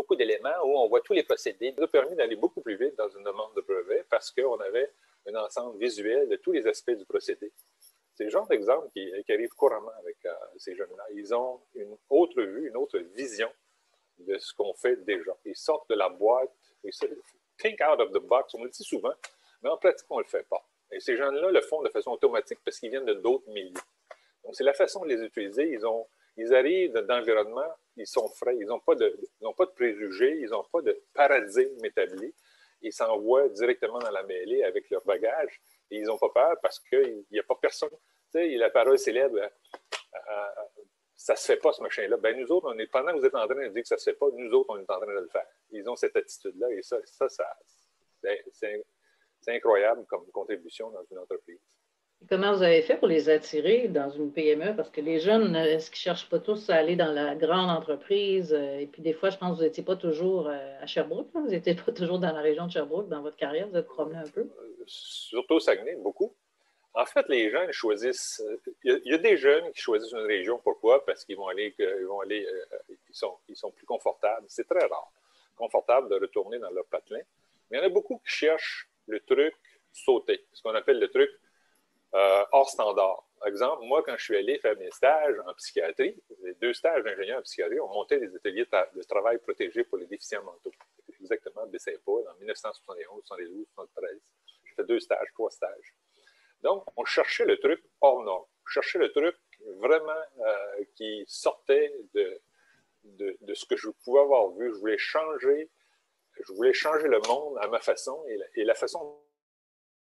beaucoup d'éléments où on voit tous les procédés. Ça nous a permis d'aller beaucoup plus vite dans une demande de brevet parce qu'on avait un ensemble visuel de tous les aspects du procédé. C'est le genre d'exemple qui arrive couramment avec ces jeunes-là. Ils ont une autre vue, une autre vision de ce qu'on fait déjà. Ils sortent de la boîte, ils se think out of the box, on le dit souvent, mais en pratique, on ne le fait pas. Et ces jeunes-là le font de façon automatique parce qu'ils viennent de d'autres milieux. Donc, c'est la façon de les utiliser. Ils arrivent d'environnement, ils sont frais, ils n'ont pas de préjugés, ils n'ont pas de paradigme établi. Ils s'envoient directement dans la mêlée avec leur bagage et ils n'ont pas peur parce qu'il n'y a pas personne. Tu sais, la parole célèbre, ça ne se fait pas ce machin-là. Ben, nous autres, pendant que vous êtes en train de dire que ça ne se fait pas, nous autres, on est en train de le faire. Ils ont cette attitude-là et ça c'est incroyable comme contribution dans une entreprise. Comment vous avez fait pour les attirer dans une PME? Parce que les jeunes, est-ce qu'ils ne cherchent pas tous à aller dans la grande entreprise? Et puis des fois, je pense que vous n'étiez pas toujours à Sherbrooke. Hein? Vous n'étiez pas toujours dans la région de Sherbrooke dans votre carrière. Vous êtes promené un peu? Surtout au Saguenay, beaucoup. En fait, les jeunes choisissent... Il y a des jeunes qui choisissent une région. Pourquoi? Parce qu'ils sont plus confortables. C'est très rare. Confortable de retourner dans leur patelin. Mais il y en a beaucoup qui cherchent le truc sauté. Ce qu'on appelle le truc hors standard. Par exemple, moi, quand je suis allé faire mes stages en psychiatrie, les 2 stages d'ingénieur en psychiatrie, on montait des ateliers de travail protégés pour les déficients mentaux. Exactement, Baie-Saint-Paul, en 1971, 72, 73. J'ai fait 2 stages, 3 stages. Donc, on cherchait le truc hors norme. On cherchait le truc vraiment qui sortait de ce que je pouvais avoir vu. Je voulais changer le monde à ma façon et la façon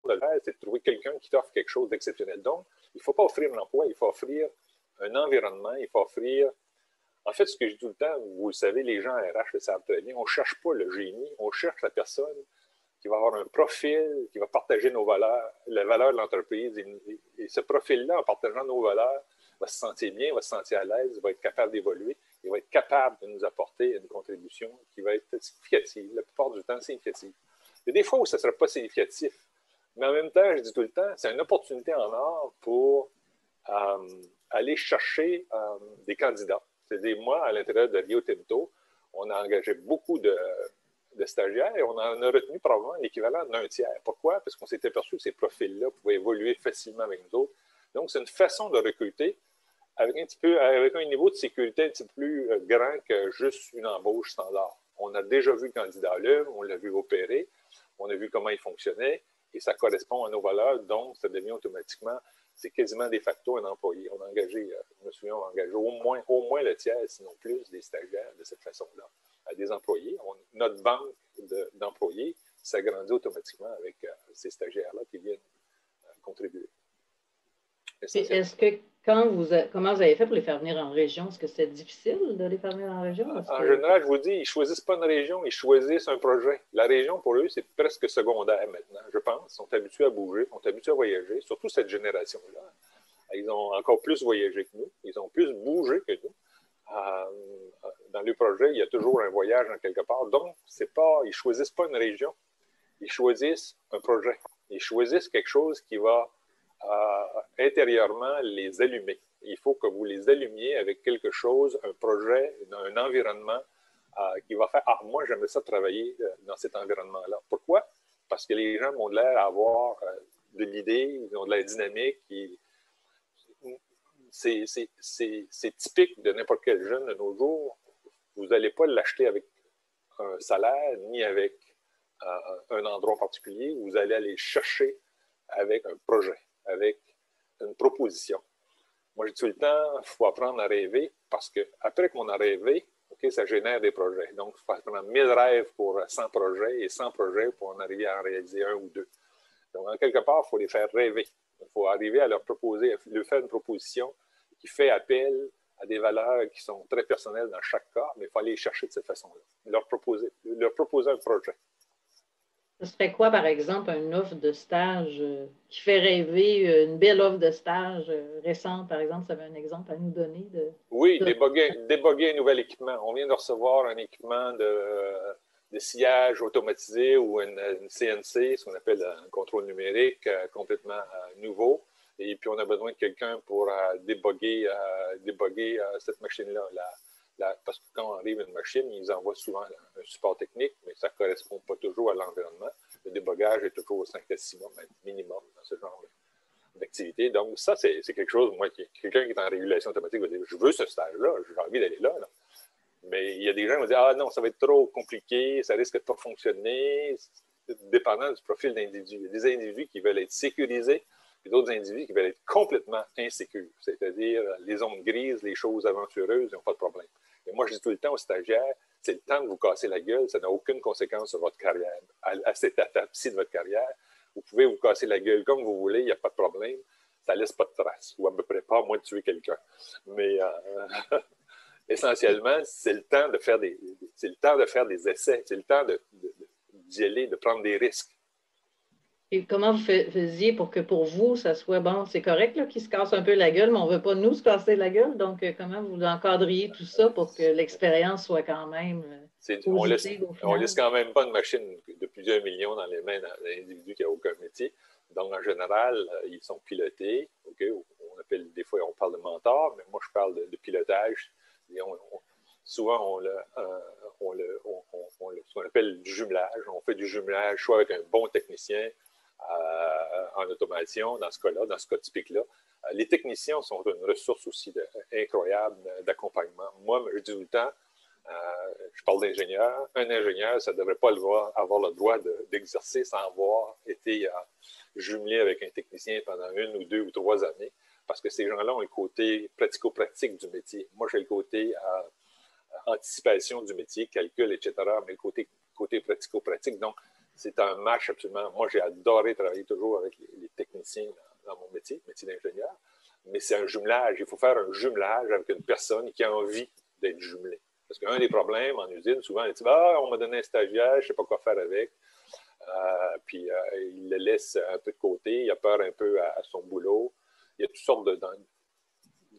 de le faire, c'est de trouver quelqu'un qui t'offre quelque chose d'exceptionnel. Donc, il ne faut pas offrir un emploi, il faut offrir un environnement, il faut offrir... En fait, ce que je dis tout le temps, vous le savez, les gens RH le savent très bien, on ne cherche pas le génie, on cherche la personne qui va avoir un profil, qui va partager nos valeurs, les valeurs de l'entreprise. Et ce profil-là, en partageant nos valeurs, va se sentir bien, va se sentir à l'aise, va être capable d'évoluer, il va être capable de nous apporter une contribution qui va être significative, la plupart du temps significative. Il y a des fois où ça ne sera pas significatif, mais en même temps, je dis tout le temps, c'est une opportunité en or pour aller chercher des candidats. C'est-à-dire, moi, à l'intérieur de Rio Tinto, on a engagé beaucoup de stagiaires et on en a retenu probablement l'équivalent d'un tiers. Pourquoi? Parce qu'on s'est aperçu que ces profils-là pouvaient évoluer facilement avec nous autres. Donc, c'est une façon de recruter avec un niveau de sécurité un petit peu plus grand que juste une embauche standard. On a déjà vu le candidat à l'œuvre, on l'a vu opérer, on a vu comment il fonctionnait et ça correspond à nos valeurs, donc ça devient automatiquement, c'est quasiment de facto un employé. On a engagé, je me souviens, on a engagé au moins le tiers, sinon plus, des stagiaires de cette façon-là, à des employés. Notre banque d'employés s'agrandit automatiquement avec ces stagiaires-là qui viennent contribuer. Est-ce que comment vous avez fait pour les faire venir en région? Est-ce que c'était difficile de les faire venir en région? En général, je vous dis, ils ne choisissent pas une région, ils choisissent un projet. La région, pour eux, c'est presque secondaire maintenant, je pense. Ils sont habitués à bouger, ils sont habitués à voyager, surtout cette génération-là. Ils ont encore plus voyagé que nous, ils ont plus bougé que nous. Dans le projet, il y a toujours un voyage en quelque part. Donc, ils ne choisissent pas une région, ils choisissent un projet. Ils choisissent quelque chose qui va intérieurement les allumer. Il faut que vous les allumiez avec quelque chose, un projet, un environnement qui va faire « Ah, moi, j'aimerais ça travailler dans cet environnement-là. » Pourquoi? Parce que les gens ont l'air d'avoir de l'idée, ils ont de la dynamique. C'est typique de n'importe quel jeune de nos jours. Vous n'allez pas l'acheter avec un salaire ni avec un endroit en particulier. Vous allez aller le chercher avec un projet, avec une proposition. Moi, je dis tout le temps, il faut apprendre à rêver parce qu'après qu'on a rêvé, ça génère des projets. Donc, il faut apprendre 1000 rêves pour 100 projets et 100 projets pour en arriver à en réaliser 1 ou 2. Donc, en quelque part, il faut les faire rêver. Il faut arriver à leur faire une proposition qui fait appel à des valeurs qui sont très personnelles dans chaque cas, mais il faut aller les chercher de cette façon-là. Leur proposer un projet. Ce serait quoi, par exemple, une offre de stage qui fait rêver, une belle offre de stage récente, par exemple? Ça avait un exemple à nous donner? Oui, déboguer un nouvel équipement. On vient de recevoir un équipement de sillage automatisé ou une CNC, ce qu'on appelle un contrôle numérique, complètement nouveau. Et puis, on a besoin de quelqu'un pour déboguer cette machine-là. Parce que quand on arrive à une machine, ils envoient souvent un support technique, mais ça ne correspond pas toujours à l'environnement. Le débogage est toujours au 5 à 6 mois minimum dans ce genre d'activité. Donc, ça, c'est quelque chose, moi, quelqu'un qui est en régulation automatique va dire, je veux ce stage-là, j'ai envie d'aller là. Mais il y a des gens qui vont dire, ah non, ça va être trop compliqué, ça risque de ne pas fonctionner, dépendant du profil d'individu. Il y a des individus qui veulent être sécurisés, et d'autres individus qui veulent être complètement insécures, c'est-à-dire les zones grises, les choses aventureuses, ils n'ont pas de problème. Et moi, je dis tout le temps aux stagiaires, c'est le temps de vous casser la gueule, ça n'a aucune conséquence sur votre carrière. À cette étape-ci de votre carrière, vous pouvez vous casser la gueule comme vous voulez, il n'y a pas de problème, ça ne laisse pas de traces, ou à peu près pas, à moins de tuer quelqu'un. Mais essentiellement, c'est le temps de faire des essais, c'est le temps d'y aller, de prendre des risques. Et comment vous faisiez pour que pour vous, ça soit bon, c'est correct qu'ils se cassent un peu la gueule, mais on ne veut pas nous se casser la gueule. Donc, comment vous encadriez tout ça pour que l'expérience soit quand même positive au final? On laisse quand même pas une machine de plusieurs millions dans les mains d'un individu qui n'a aucun métier. Donc, en général, ils sont pilotés. Okay? Des fois, on parle de mentor, mais moi, je parle de pilotage. Et souvent, ce qu'on appelle du jumelage. On fait du jumelage soit avec un bon technicien en automation, dans ce cas-là, dans ce cas typique-là. Les techniciens sont une ressource aussi incroyable d'accompagnement. Moi, je dis tout le temps, je parle d'ingénieur. Un ingénieur, ça ne devrait pas avoir le droit d'exercer sans avoir été jumelé avec un technicien pendant 1 ou 2 ou 3 années, parce que ces gens-là ont le côté pratico-pratique du métier. Moi, j'ai le côté anticipation du métier, calcul, etc., mais le côté pratico-pratique. Donc, c'est un match absolument. Moi, j'ai adoré travailler toujours avec les techniciens dans mon métier d'ingénieur, mais c'est un jumelage. Il faut faire un jumelage avec une personne qui a envie d'être jumelée. Parce qu'un des problèmes en usine, souvent, on dit « Ah, on m'a donné un stagiaire, je ne sais pas quoi faire avec. » Puis, il le laisse un peu de côté, il a peur un peu à son boulot. Il y a toutes sortes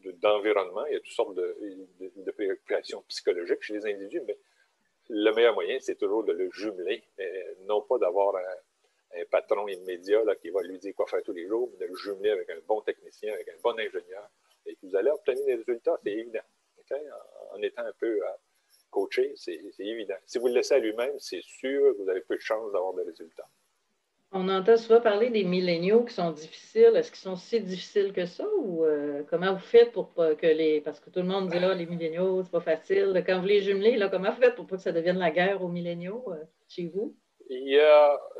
d'environnements, il y a toutes sortes de préoccupations psychologiques chez les individus, mais le meilleur moyen, c'est toujours de le jumeler, non pas d'avoir un patron immédiat là, qui va lui dire quoi faire tous les jours, mais de le jumeler avec un bon technicien, avec un bon ingénieur, et vous allez obtenir des résultats, c'est évident. Okay? En étant un peu coaché, c'est évident. Si vous le laissez à lui-même, c'est sûr que vous avez peu de chances d'avoir des résultats. On entend souvent parler des milléniaux qui sont difficiles. Est-ce qu'ils sont si difficiles que ça? Ou comment vous faites pour pas que les... Parce que tout le monde dit, là, les milléniaux, c'est pas facile. Quand vous les jumelez, là, comment vous faites pour pas que ça devienne la guerre aux milléniaux chez vous? J'ai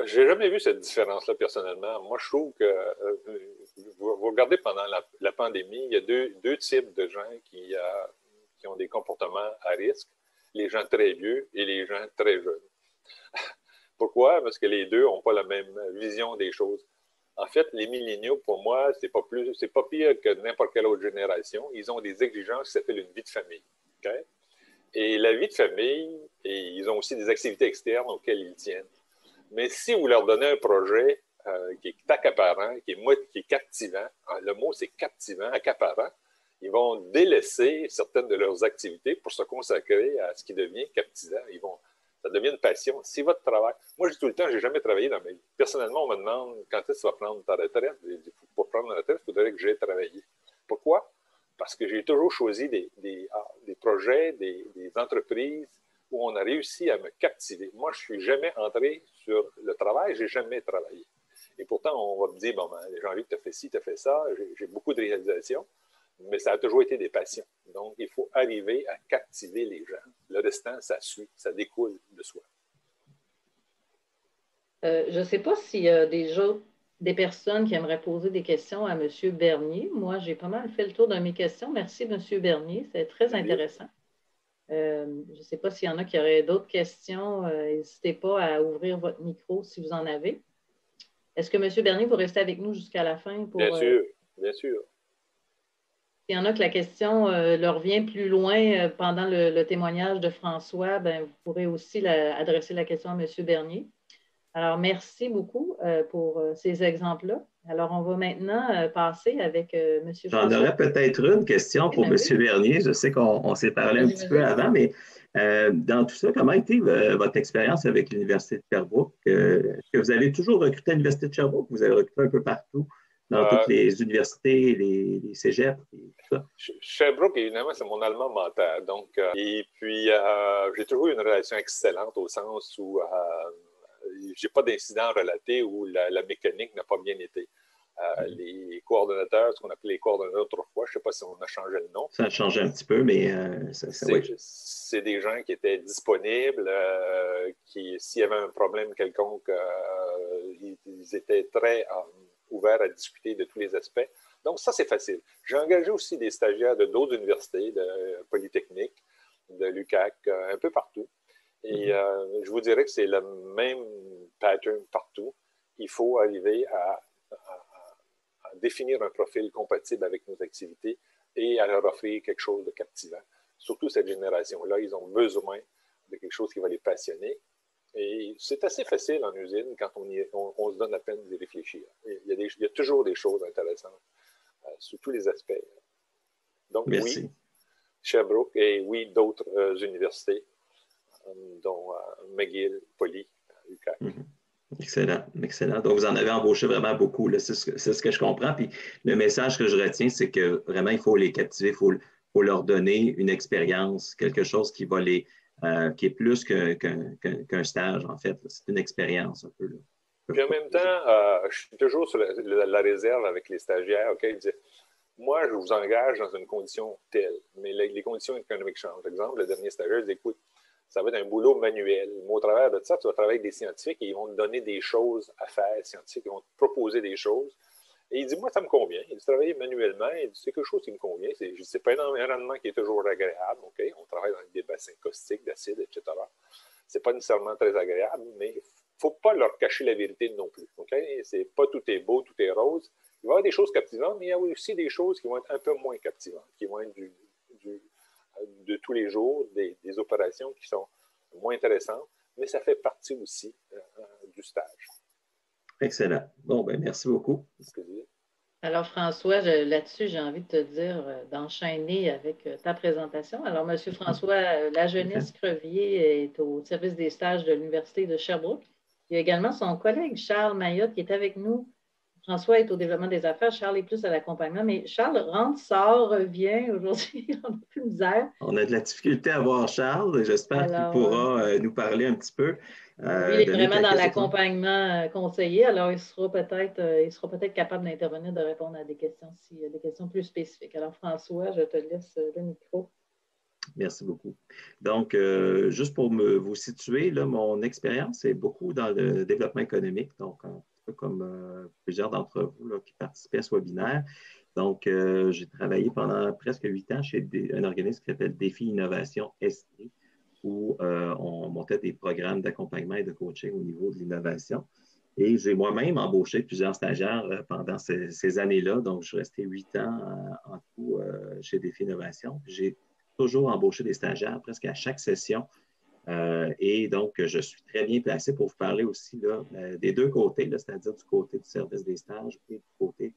jamais vu cette différence-là, personnellement. Moi, je trouve que vous regardez pendant la pandémie, il y a deux types de gens qui ont des comportements à risque. Les gens très vieux et les gens très jeunes. Pourquoi? Parce que les deux n'ont pas la même vision des choses. En fait, les milléniaux, pour moi, c'est pas pire que n'importe quelle autre génération. Ils ont des exigences qui s'appellent une vie de famille. Okay? Et la vie de famille, ils ont aussi des activités externes auxquelles ils tiennent. Mais si vous leur donnez un projet qui est accaparant, qui est captivant, le mot c'est captivant, accaparant, ils vont délaisser certaines de leurs activités pour se consacrer à ce qui devient captivant. Ça devient une passion. Si votre travail... Moi, je dis tout le temps, je n'ai jamais travaillé dans ma vie. Personnellement, on me demande quand est-ce que tu vas prendre ta retraite. Pour prendre ma retraite, il faudrait que j'aie travaillé. Pourquoi? Parce que j'ai toujours choisi des projets, des entreprises où on a réussi à me captiver. Moi, je ne suis jamais entré sur le travail, je n'ai jamais travaillé. Et pourtant, on va me dire, bon, ben, j'ai envie que tu as fait ci, tu as fait ça, j'ai beaucoup de réalisations, mais ça a toujours été des passions. Donc, il faut arriver à captiver les gens. Le restant, ça suit, ça découle de soi. Je ne sais pas s'il y a des personnes qui aimeraient poser des questions à M. Bernier. Moi, j'ai pas mal fait le tour de mes questions. Merci, M. Bernier. C'est très intéressant. Je ne sais pas s'il y en a qui auraient d'autres questions. N'hésitez pas à ouvrir votre micro si vous en avez. Est-ce que M. Bernier, vous restez avec nous jusqu'à la fin? Bien sûr, bien sûr. S'il y en a que la question leur vient plus loin pendant le témoignage de François, ben, vous pourrez aussi adresser la question à M. Bernier. Alors, merci beaucoup pour ces exemples-là. Alors, on va maintenant passer avec M. François. J'en aurais peut-être une question pour M. Bernier. Je sais qu'on s'est parlé un petit peu avant, mais dans tout ça, comment a été votre expérience avec l'Université de Sherbrooke? Est-ce que vous avez toujours recruté à l'Université de Sherbrooke? Vous avez recruté un peu partout dans toutes les universités, les cégeps et tout ça? Sherbrooke, évidemment, c'est mon alma mater. Donc, et puis, j'ai toujours eu une relation excellente au sens où j'ai pas d'incident relaté où la mécanique n'a pas bien été. Les coordonnateurs, ce qu'on appelait les coordonnateurs autrefois, je ne sais pas si on a changé le nom. Ça a changé un petit peu, mais c'est des gens qui étaient disponibles, qui, s'il y avait un problème quelconque, ils étaient très ouverts à discuter de tous les aspects. Donc, ça, c'est facile. J'ai engagé aussi des stagiaires de d'autres universités, de Polytechnique, de l'UQAC, un peu partout. Et je vous dirais que c'est le même pattern partout. Il faut arriver à définir un profil compatible avec nos activités et à leur offrir quelque chose de captivant. Surtout cette génération-là, ils ont besoin de quelque chose qui va les passionner. Et c'est assez facile en usine quand on se donne la peine d'y réfléchir. Il y a toujours des choses intéressantes sous tous les aspects. Donc merci. Oui, Sherbrooke et oui, d'autres universités, dont McGill, Poly, UQAC. Excellent, excellent. Donc, vous en avez embauché vraiment beaucoup, c'est ce que je comprends. Puis le message que je retiens, c'est que vraiment, il faut les captiver, il faut leur donner une expérience, quelque chose qui va qui est plus qu'un stage, en fait. C'est une expérience un peu. Là. Puis en même temps, je suis toujours sur la réserve avec les stagiaires. OK, ils disent, moi, je vous engage dans une condition telle, mais les conditions économiques changent. Par exemple, le dernier stagiaire dit, écoute, ça va être un boulot manuel. Mais au travers de ça, tu vas travailler avec des scientifiques et ils vont te donner des choses à faire, scientifiques, ils vont te proposer des choses. Et il dit, moi, ça me convient. Il dit, travailler manuellement, il dit, c'est quelque chose qui me convient. C'est pas un environnement qui est toujours agréable. OK? On travaille dans des bassins caustiques, d'acide, etc. C'est pas nécessairement très agréable, mais il ne faut pas leur cacher la vérité non plus. OK? C'est pas tout est beau, tout est rose. Il va y avoir des choses captivantes, mais il y a aussi des choses qui vont être un peu moins captivantes, qui vont être de tous les jours, des opérations qui sont moins intéressantes, mais ça fait partie aussi du stage. Excellent. Bon, ben merci beaucoup. Alors, François, là-dessus, j'ai envie de te dire d'enchaîner avec ta présentation. Alors, M. François Lajeunesse-Crevier est au service des stages de l'Université de Sherbrooke. Il y a également son collègue Charles Mayotte qui est avec nous. François est au développement des affaires, Charles est plus à l'accompagnement. Mais Charles rentre, sort, revient. Aujourd'hui, on n'a plus de misère. On a de la difficulté à voir Charles. J'espère qu'il pourra nous parler un petit peu. Lui, il est vraiment dans l'accompagnement conseillé. Alors, il sera peut-être capable d'intervenir, de répondre à des questions s'il y a des questions plus spécifiques. Alors, François, je te laisse le micro. Merci beaucoup. Donc, juste pour vous situer, là, mon expérience est beaucoup dans le développement économique, donc un peu comme plusieurs d'entre vous là, qui participaient à ce webinaire. Donc, j'ai travaillé pendant presque 8 ans chez un organisme qui s'appelle Défi Innovation ST, où on montait des programmes d'accompagnement et de coaching au niveau de l'innovation. Et j'ai moi-même embauché plusieurs stagiaires pendant ces années-là. Donc, je suis resté 8 ans en tout chez Défi Innovation. J'ai toujours embauché des stagiaires presque à chaque session. Et donc, je suis très bien placé pour vous parler aussi là, des deux côtés, c'est-à-dire du côté du service des stages et du côté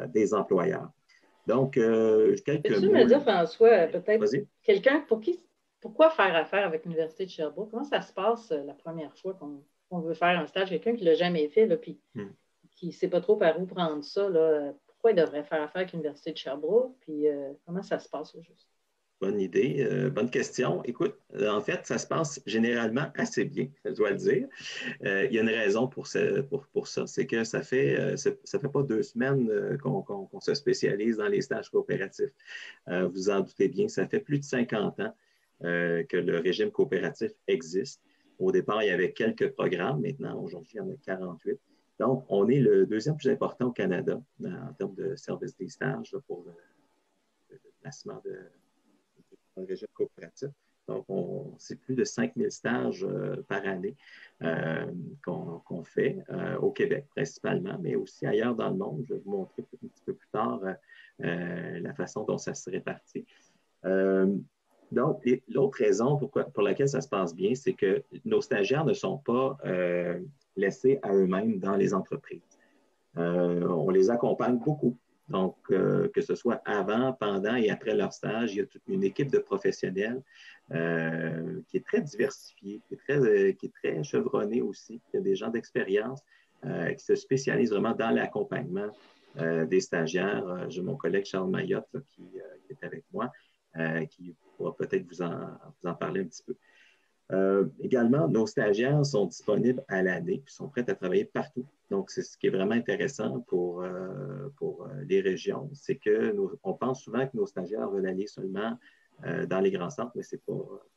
des employeurs. Donc, quelques mots. Peux-tu me dire, François, peut-être quelqu'un pourquoi faire affaire avec l'Université de Sherbrooke? Comment ça se passe la première fois qu'on veut faire un stage? Quelqu'un qui ne l'a jamais fait, là, puis qui ne sait pas trop par où prendre ça, là, pourquoi il devrait faire affaire avec l'Université de Sherbrooke? Puis comment ça se passe au juste? Bonne idée, bonne question. Écoute, en fait, ça se passe généralement assez bien, je dois le dire. Il y a une raison pour ça, c'est que ça fait pas 2 semaines qu'on se spécialise dans les stages coopératifs. Vous en doutez bien, ça fait plus de 50 ans que le régime coopératif existe. Au départ, il y avait quelques programmes. Maintenant, aujourd'hui, il y en a 48. Donc, on est le deuxième plus important au Canada en termes de service des stages là, pour le placement de le régime coopératif. Donc, c'est plus de 5000 stages par année qu'on fait au Québec principalement, mais aussi ailleurs dans le monde. Je vais vous montrer un petit peu plus tard la façon dont ça se répartit. Donc, l'autre raison pour laquelle ça se passe bien, c'est que nos stagiaires ne sont pas laissés à eux-mêmes dans les entreprises. On les accompagne beaucoup. Donc, que ce soit avant, pendant et après leur stage, il y a toute une équipe de professionnels qui est très diversifiée, qui est très chevronnée aussi. Il y a des gens d'expérience qui se spécialisent vraiment dans l'accompagnement des stagiaires. J'ai mon collègue Charles Mayotte là, qui est avec moi, qui pourra peut-être vous en parler un petit peu. Également, nos stagiaires sont disponibles à l'année et sont prêts à travailler partout. Donc, c'est ce qui est vraiment intéressant pour les régions. C'est qu'on pense souvent que nos stagiaires veulent aller seulement dans les grands centres, mais ce n'est pas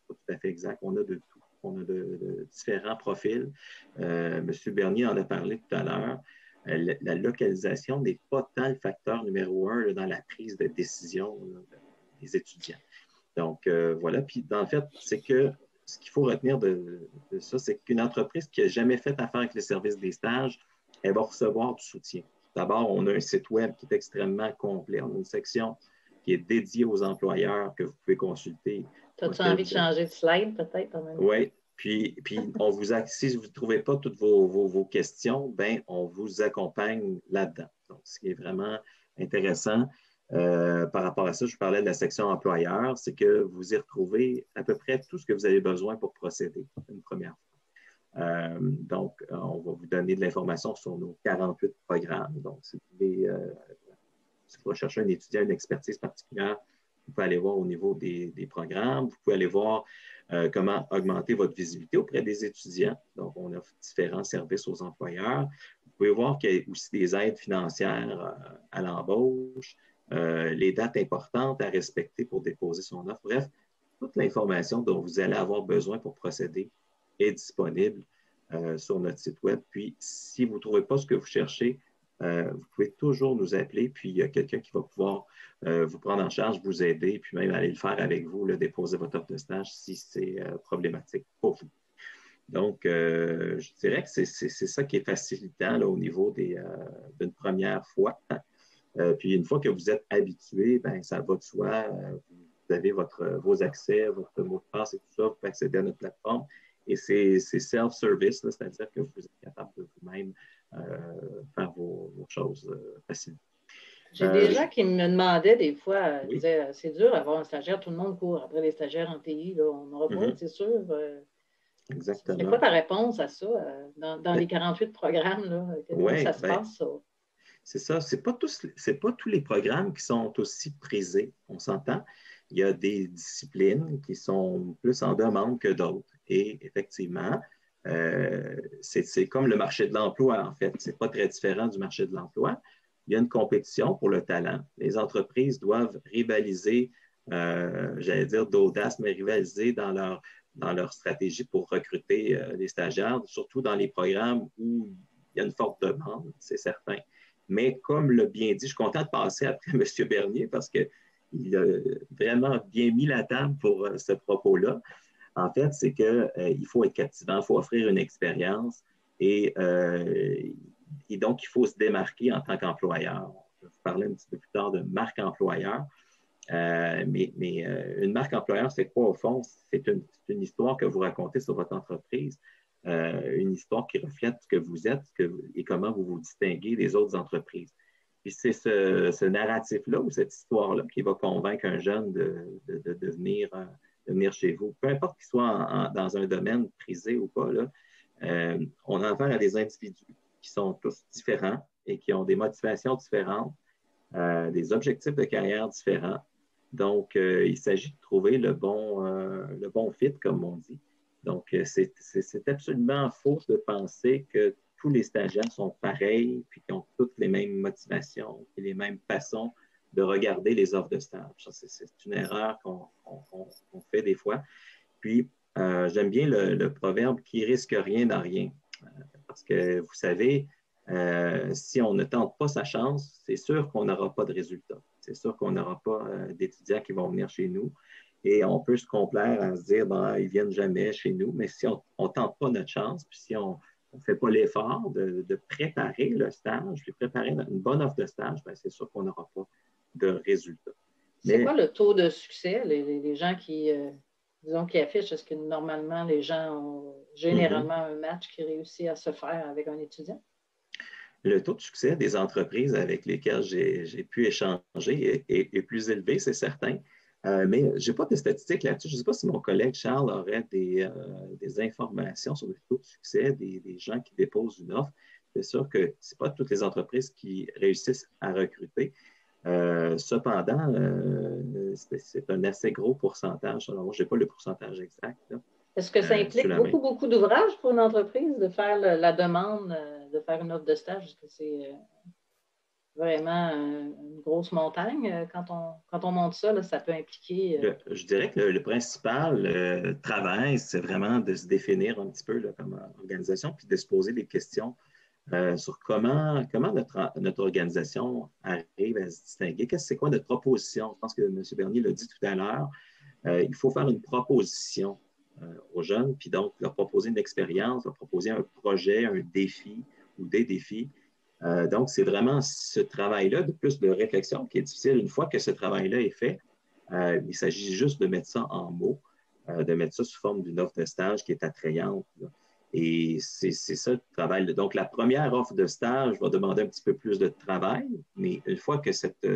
tout à fait exact. On a de tout. On a de différents profils. M. Bernier en a parlé tout à l'heure. La localisation n'est pas tant le facteur numéro un là, dans la prise de décision là, des étudiants. Donc, voilà. Puis, en fait, c'est que ce qu'il faut retenir de ça, c'est qu'une entreprise qui n'a jamais fait affaire avec les services des stages, elle va recevoir du soutien. D'abord, on a un site web qui est extrêmement complet. On a une section qui est dédiée aux employeurs que vous pouvez consulter. As-tu envie de changer de slide, peut-être? Oui. Puis on si vous ne trouvez pas toutes vos questions, ben, on vous accompagne là-dedans. Donc, ce qui est vraiment intéressant par rapport à ça, je vous parlais de la section employeur, c'est que vous y retrouvez à peu près tout ce que vous avez besoin pour procéder une première fois. Donc, on va vous donner de l'information sur nos 48 programmes. Donc, si vous recherchez un étudiant, une expertise particulière, vous pouvez aller voir au niveau des programmes. Vous pouvez aller voir comment augmenter votre visibilité auprès des étudiants. Donc, on offre différents services aux employeurs. Vous pouvez voir qu'il y a aussi des aides financières à l'embauche, les dates importantes à respecter pour déposer son offre. Bref, toute l'information dont vous allez avoir besoin pour procéder est disponible sur notre site web. Puis, si vous ne trouvez pas ce que vous cherchez, vous pouvez toujours nous appeler, puis il y a quelqu'un qui va pouvoir vous prendre en charge, vous aider, puis même aller le faire avec vous, là, déposer votre offre de stage si c'est problématique pour vous. Donc, je dirais que c'est ça qui est facilitant là, au niveau d'une première fois. Puis une fois que vous êtes habitué, ben, ça va de soi. Vous avez vos accès, votre mot de passe et tout ça, vous pouvez accéder à notre plateforme. Et c'est self-service, c'est-à-dire que vous êtes capable de vous-même faire vos choses facilement. J'ai des gens qui me demandaient des fois, oui. disaient, c'est dur d'avoir un stagiaire, tout le monde court après les stagiaires en TI, là, on n'aura pas, c'est sûr. Exactement. C'est quoi ta réponse à ça, dans les 48 programmes, là, comment ça se passe, ça? C'est ça, c'est pas tous les programmes qui sont aussi prisés, on s'entend. Il y a des disciplines qui sont plus en demande que d'autres. Et effectivement, c'est comme le marché de l'emploi, en fait. C'est pas très différent du marché de l'emploi. Il y a une compétition pour le talent. Les entreprises doivent rivaliser, j'allais dire d'audace, mais rivaliser dans leur stratégie pour recruter les stagiaires, surtout dans les programmes où il y a une forte demande, c'est certain. Mais comme l'a bien dit, je suis content de passer après M. Bernier parce qu'il a vraiment bien mis la table pour ce propos-là. En fait, c'est qu'il faut être captivant, il faut offrir une expérience et donc, il faut se démarquer en tant qu'employeur. Je vais vous parler un petit peu plus tard de marque employeur. Mais une marque employeur, c'est quoi au fond? C'est une histoire que vous racontez sur votre entreprise. Une histoire qui reflète ce que vous êtes et comment vous vous distinguez des autres entreprises. Puis c'est ce narratif-là ou cette histoire-là qui va convaincre un jeune de venir chez vous. Peu importe qu'il soit dans un domaine prisé ou pas, là, on a affaire à des individus qui sont tous différents et qui ont des motivations différentes, des objectifs de carrière différents. Donc, il s'agit de trouver le bon fit, comme on dit. Donc, c'est absolument faux de penser que tous les stagiaires sont pareils puis qu'ils ont toutes les mêmes motivations et les mêmes façons de regarder les offres de stage. C'est une erreur qu'on fait des fois. Puis, j'aime bien le proverbe « qui risque rien dans rien ». Parce que, vous savez, si on ne tente pas sa chance, c'est sûr qu'on n'aura pas de résultats. C'est sûr qu'on n'aura pas d'étudiants qui vont venir chez nous. Et on peut se complaire à se dire, ben, ils ne viennent jamais chez nous. Mais si on ne tente pas notre chance, puis si on ne fait pas l'effort de préparer le stage, puis préparer une bonne offre de stage, ben, c'est sûr qu'on n'aura pas de résultats. C'est quoi le taux de succès, les gens qui affichent? Est-ce que normalement, les gens ont généralement un match qui réussit à se faire avec un étudiant? Le taux de succès des entreprises avec lesquelles j'ai pu échanger est plus élevé, c'est certain. Mais je n'ai pas de statistiques là-dessus. Je ne sais pas si mon collègue Charles aurait des informations sur le taux de succès des gens qui déposent une offre. C'est sûr que ce n'est pas toutes les entreprises qui réussissent à recruter. Cependant, c'est un assez gros pourcentage. Alors, je n'ai pas le pourcentage exact. Est-ce que ça implique beaucoup d'ouvrages pour une entreprise de faire la demande, de faire une offre de stage? Est-ce que c'est vraiment une grosse montagne quand on monte ça? Là, ça peut impliquer… Je dirais que le principal travail, c'est vraiment de se définir un petit peu là, comme organisation, puis de se poser des questions sur comment notre organisation arrive à se distinguer. C'est quoi notre proposition? Je pense que M. Bernier l'a dit tout à l'heure. Il faut faire une proposition aux jeunes, puis donc leur proposer une expérience, leur proposer un projet, un défi ou des défis. Donc, c'est vraiment ce travail-là, de plus de réflexion, qui est difficile. Une fois que ce travail-là est fait, il s'agit juste de mettre ça en mots, de mettre ça sous forme d'une offre de stage qui est attrayante. Là. Et c'est ça le travail. Donc, la première offre de stage va demander un petit peu plus de travail, mais une fois que cette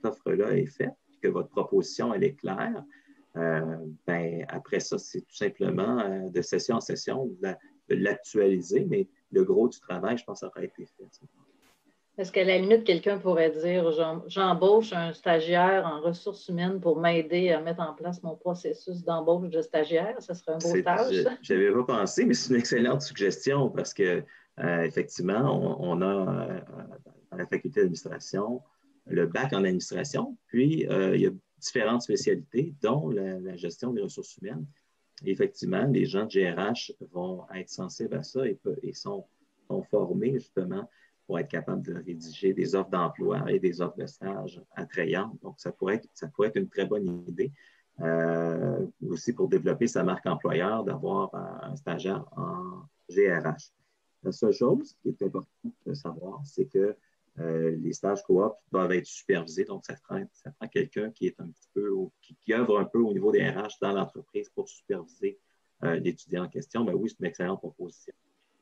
offre-là est faite, que votre proposition elle est claire, ben, après ça, c'est tout simplement de session en session de l'actualiser, mais le gros du travail, je pense, aurait été fait. Est-ce qu'à la limite, quelqu'un pourrait dire j'embauche un stagiaire en ressources humaines pour m'aider à mettre en place mon processus d'embauche de stagiaire? Ça serait un beau stage, ça? Je n'avais pas pensé, mais c'est une excellente suggestion parce que effectivement, on a dans la faculté d'administration le bac en administration, puis il y a différentes spécialités, dont la gestion des ressources humaines. Et effectivement, les gens de GRH vont être sensibles à ça et sont formés justement pour être capables de rédiger des offres d'emploi et des offres de stage attrayantes. Donc, ça pourrait être une très bonne idée. Aussi pour développer sa marque employeur, d'avoir un stagiaire en GRH. La seule chose qui est importante de savoir, c'est que les stages coop doivent être supervisés. Donc, ça prend quelqu'un qui est un petit peu, qui œuvre un peu au niveau des RH dans l'entreprise pour superviser l'étudiant en question. Ben oui, c'est une excellente proposition.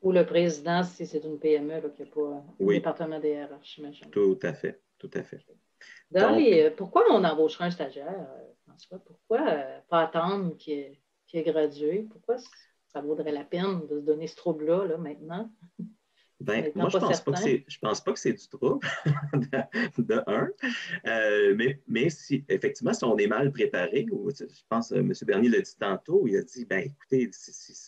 Ou le président, si c'est une PME là, qui n'a pas un département des RH, j'imagine. Tout à fait, tout à fait. Pourquoi on embaucherait un stagiaire, François? Pourquoi pas attendre qu'il ait gradué? Pourquoi ça vaudrait la peine de se donner ce trouble-là là, maintenant? Ben, moi, je ne pense pas que c'est du trouble, de un. Mais si, effectivement, si on est mal préparé, ou je pense M. Bernier l'a dit tantôt, il a dit, ben écoutez,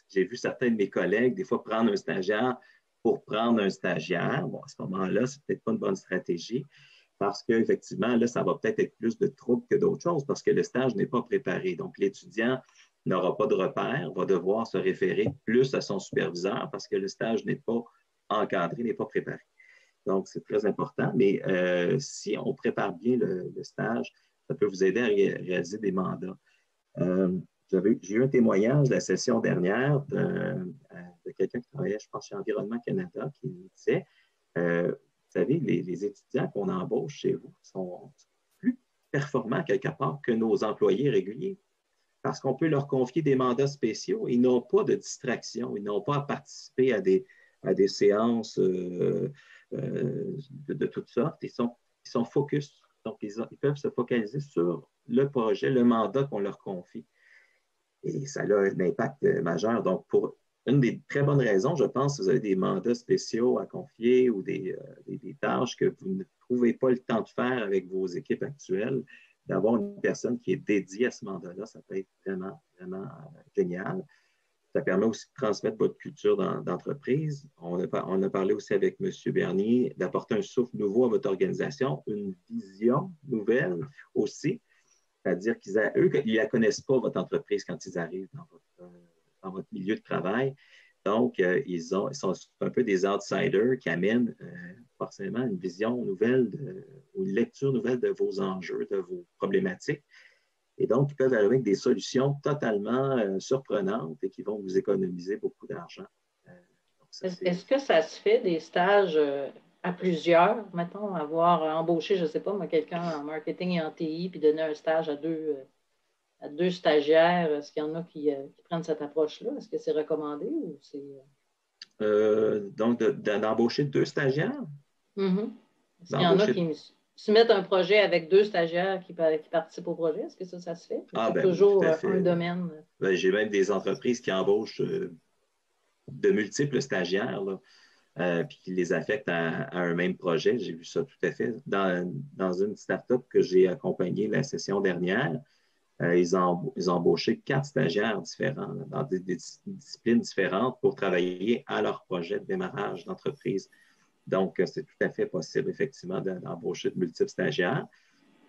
j'ai vu certains de mes collègues, des fois, prendre un stagiaire pour prendre un stagiaire. Bon, à ce moment-là, c'est peut-être pas une bonne stratégie parce qu'effectivement, là, ça va peut-être être plus de troubles que d'autres choses parce que le stage n'est pas préparé. Donc, l'étudiant n'aura pas de repère, va devoir se référer plus à son superviseur parce que le stage n'est pas encadré, n'est pas préparé. Donc, c'est très important. Mais si on prépare bien le stage, ça peut vous aider à réaliser des mandats. J'ai eu un témoignage la session dernière de quelqu'un qui travaillait, je pense, chez Environnement Canada, qui me disait, vous savez, les étudiants qu'on embauche chez vous sont plus performants quelque part que nos employés réguliers parce qu'on peut leur confier des mandats spéciaux. Ils n'ont pas de distraction. Ils n'ont pas à participer à des séances de toutes sortes. Ils sont focus. Donc, ils peuvent se focaliser sur le projet, le mandat qu'on leur confie. Et ça a un impact majeur. Donc, pour une des très bonnes raisons, je pense, si vous avez des mandats spéciaux à confier ou des tâches que vous ne trouvez pas le temps de faire avec vos équipes actuelles, d'avoir une personne qui est dédiée à ce mandat-là, ça peut être vraiment, vraiment génial. Ça permet aussi de transmettre votre culture d'entreprise. On a parlé aussi avec M. Bernier d'apporter un souffle nouveau à votre organisation, une vision nouvelle aussi. C'est-à-dire qu'eux, ils ne la connaissent pas, votre entreprise, quand ils arrivent dans votre milieu de travail. Donc, ils sont un peu des outsiders qui amènent forcément une vision nouvelle ou une lecture nouvelle de vos enjeux, de vos problématiques. Et donc, ils peuvent arriver avec des solutions totalement surprenantes et qui vont vous économiser beaucoup d'argent. Est-ce que ça se fait des stages à plusieurs, mettons, avoir embauché, je ne sais pas, moi, quelqu'un en marketing et en TI, puis donner un stage à deux stagiaires? Est-ce qu'il y en a qui prennent cette approche-là? Est-ce que c'est recommandé ou c'est… Donc, d'embaucher 2 stagiaires? Mm-hmm. Est-ce qu'il y en a qui soumettent un projet avec 2 stagiaires qui participent au projet? Est-ce que ça se fait? C'est toujours un domaine? Ben, j'ai même des entreprises qui embauchent de multiples stagiaires. Là. puis qui les affectent à un même projet. J'ai vu ça tout à fait. Dans une start-up que j'ai accompagnée la session dernière, ils ont embauché 4 stagiaires différents dans des disciplines différentes pour travailler à leur projet de démarrage d'entreprise. Donc, c'est tout à fait possible, effectivement, d'embaucher de multiples stagiaires.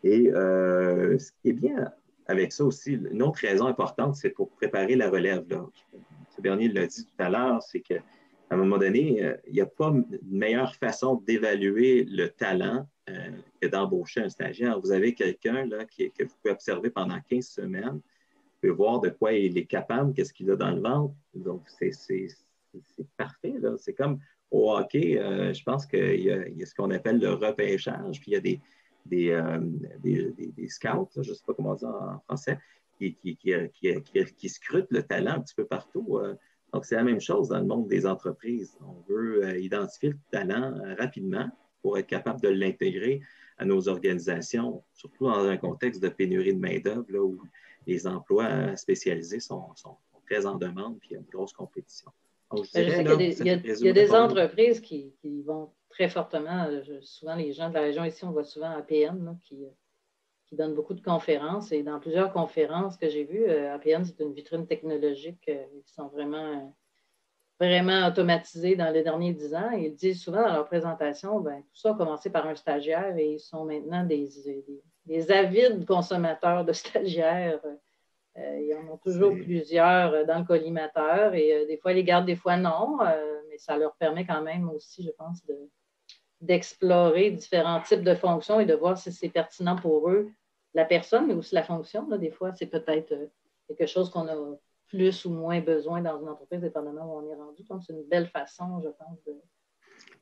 Et ce qui est bien avec ça aussi, une autre raison importante, c'est pour préparer la relève. Là. M. Bernier l'a dit tout à l'heure, c'est qu'à un moment donné, il n'y a pas une meilleure façon d'évaluer le talent que d'embaucher un stagiaire. Vous avez quelqu'un là, que vous pouvez observer pendant 15 semaines, vous pouvez voir de quoi il est capable, qu'est-ce qu'il a dans le ventre. Donc, c'est parfait. Là. C'est comme au hockey, je pense qu'il y a ce qu'on appelle le repêchage, puis il y a des scouts, je ne sais pas comment dire en français, qui scrutent le talent un petit peu partout. Donc, c'est la même chose dans le monde des entreprises. On veut identifier le talent rapidement pour être capable de l'intégrer à nos organisations, surtout dans un contexte de pénurie de main-d'œuvre, là, où les emplois spécialisés sont très en demande, puis il y a une grosse compétition. Donc, je sais qu'il y a des entreprises qui vont très fortement, souvent les gens de la région ici, on voit souvent APN là, qui donne beaucoup de conférences. Et dans plusieurs conférences que j'ai vues, APN, c'est une vitrine technologique. Ils sont vraiment automatisés dans les derniers 10 ans. Et ils disent souvent dans leur présentation, ben, tout ça a commencé par un stagiaire et ils sont maintenant des avides consommateurs de stagiaires. Ils en ont toujours plusieurs dans le collimateur et des fois, ils les gardent, des fois non, mais ça leur permet quand même aussi, je pense, d'explorer différents types de fonctions et de voir si c'est pertinent pour eux, la personne, mais aussi la fonction. Là, des fois, c'est peut-être quelque chose qu'on a plus ou moins besoin dans une entreprise, dépendamment où on est rendu. Donc, c'est une belle façon, je pense, de...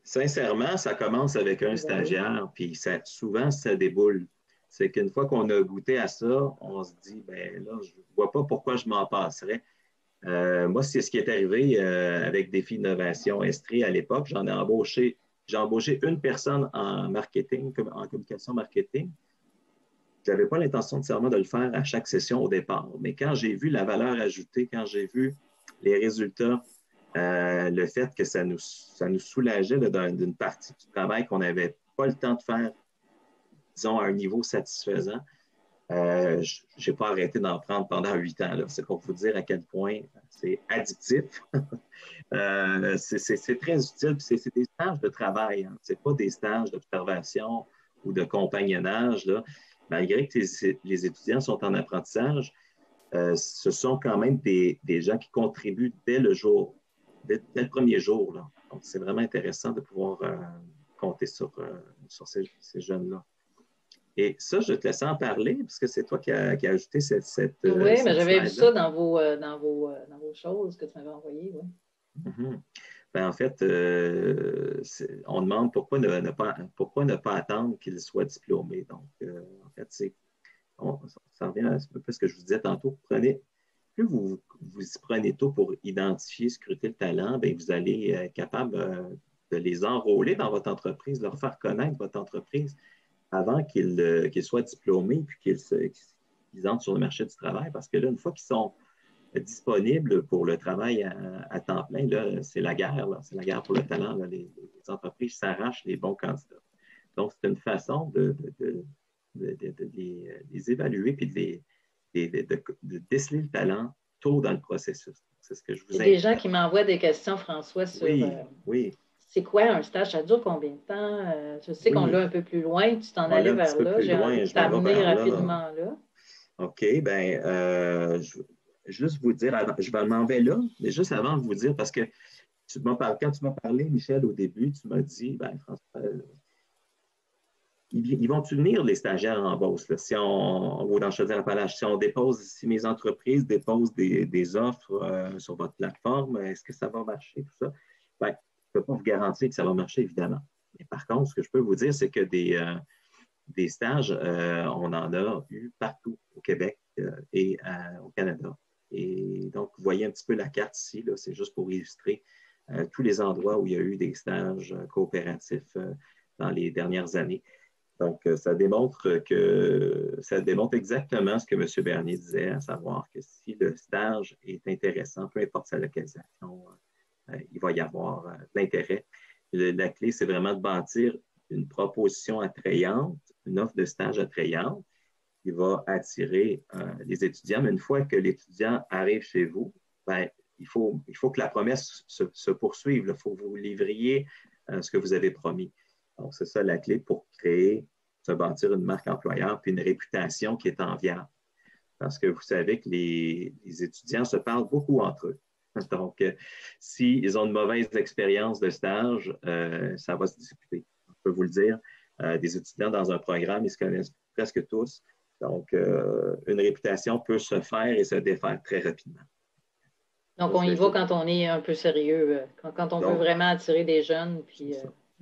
Sincèrement, ça commence avec un stagiaire, puis souvent, ça déboule. C'est qu'une fois qu'on a goûté à ça, on se dit, ben là, je ne vois pas pourquoi je m'en passerais. Moi, c'est ce qui est arrivé avec Défi Innovation Estrie à l'époque. J'ai embauché une personne en marketing, en communication marketing. Je n'avais pas l'intention nécessairement de le faire à chaque session au départ. Mais quand j'ai vu la valeur ajoutée, quand j'ai vu les résultats, le fait que ça nous soulageait d'une partie du travail qu'on n'avait pas le temps de faire, disons, à un niveau satisfaisant, je n'ai pas arrêté d'en prendre pendant 8 ans. C'est pour vous dire à quel point c'est addictif. C'est très utile. C'est des stages de travail. Hein. Ce n'est pas des stages d'observation ou de compagnonnage. Là. Malgré que les étudiants sont en apprentissage, ce sont quand même des gens qui contribuent dès le premier jour. Là. Donc, c'est vraiment intéressant de pouvoir compter sur ces jeunes-là. Et ça, je vais te laisser en parler, parce que c'est toi qui as ajouté cette oui, mais j'avais vu ça dans vos choses que tu m'avais envoyées. Oui. Mm-hmm. Ben, en fait, on demande pourquoi ne pas attendre qu'il soit diplômé. Donc, en fait, ça revient à un peu ce que je vous disais tantôt. Plus vous y prenez tôt pour identifier, scruter le talent, bien, vous allez être capable de les enrôler dans votre entreprise, leur faire connaître votre entreprise avant qu'ils soient diplômés puis qu'ils entrent sur le marché du travail. Parce que là, une fois qu'ils sont disponibles pour le travail à temps plein, là, c'est la guerre. C'est la guerre pour le talent. Là. Les entreprises s'arrachent les bons candidats. Donc, c'est une façon de les évaluer et de déceler le talent tôt dans le processus. C'est ce que je vous invite. Il y a des gens qui m'envoient des questions, François, sur oui. C'est quoi un stage? Ça dure combien de temps? Je sais qu'on l'a un peu plus loin. Tu t'en allais vers là. J'ai envie de t'amener rapidement là. OK. Bien, juste vous dire, je m'en vais là, mais juste avant de vous dire, parce que quand tu m'as parlé, Michel, au début, tu m'as dit, bien, François, ils vont-tu venir, les stagiaires en Beauce? Là, si on dans Chaudière-Appalaches, si mes entreprises déposent des offres sur votre plateforme, est-ce que ça va marcher, tout ça? Bien, je ne peux pas vous garantir que ça va marcher, évidemment. Mais par contre, ce que je peux vous dire, c'est que des stages, on en a eu partout au Québec et au Canada. Et donc, vous voyez un petit peu la carte ici, là, c'est juste pour illustrer tous les endroits où il y a eu des stages coopératifs dans les dernières années. Donc, ça démontre exactement ce que M. Bernier disait, à savoir que si le stage est intéressant, peu importe sa localisation, il va y avoir de l'intérêt. La clé, c'est vraiment de bâtir une proposition attrayante, une offre de stage attrayante qui va attirer les étudiants. Mais une fois que l'étudiant arrive chez vous, ben, il faut que la promesse se poursuive. Il faut que vous livriez ce que vous avez promis. Donc, c'est ça la clé pour se bâtir une marque employeur puis une réputation qui est enviable. Parce que vous savez que les étudiants se parlent beaucoup entre eux. Donc, s'ils ont une mauvaise expérience de stage, ça va se discuter. On peut vous le dire. Des étudiants dans un programme, ils se connaissent presque tous. Donc, une réputation peut se faire et se défaire très rapidement. Donc, on y va quand on est un peu sérieux, quand on veut vraiment attirer des jeunes. Puis,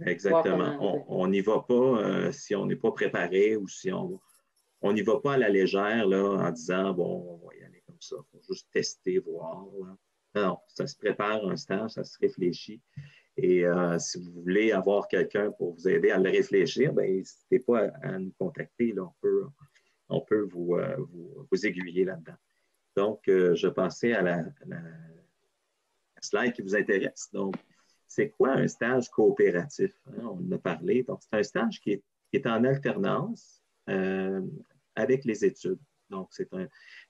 exactement. On n'y va pas si on n'est pas préparé ou si on n'y va pas à la légère là, en disant, bon, on va y aller comme ça. Il faut juste tester, voir. Là. Non, ça se prépare un stage, ça se réfléchit. Et si vous voulez avoir quelqu'un pour vous aider à le réfléchir, ben, n'hésitez pas à nous contacter. Là. On peut vous aiguiller là-dedans. Donc, je passais à la slide qui vous intéresse. Donc, c'est quoi un stage coopératif? Hein? On en a parlé. Donc, c'est un stage qui est en alternance avec les études. Donc,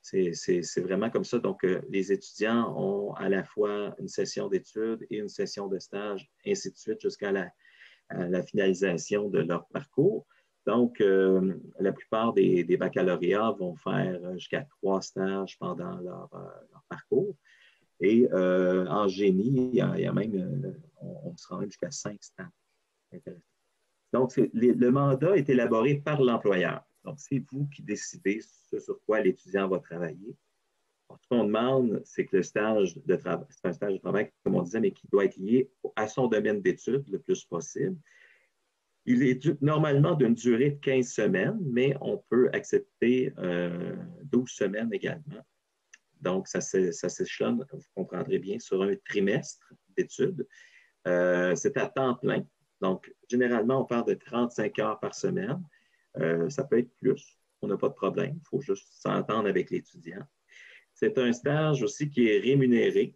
c'est vraiment comme ça. Donc, les étudiants ont à la fois une session d'études et une session de stage, ainsi de suite, jusqu'à la finalisation de leur parcours. Donc, la plupart des baccalauréats vont faire jusqu'à 3 stages pendant leur parcours. Et en génie, il y a même, on se rend même jusqu'à 5 stages. Donc, le mandat est élaboré par l'employeur. Donc, c'est vous qui décidez ce sur quoi l'étudiant va travailler. Alors, ce qu'on demande, c'est que le stage de travail, c'est un stage de travail, comme on disait, mais qui doit être lié à son domaine d'études le plus possible. Il est normalement d'une durée de 15 semaines, mais on peut accepter 12 semaines également. Donc, ça s'échelonne, vous comprendrez bien, sur un trimestre d'études. C'est à temps plein. Donc, généralement, on parle de 35 heures par semaine. Ça peut être plus, on n'a pas de problème. Il faut juste s'entendre avec l'étudiant. C'est un stage aussi qui est rémunéré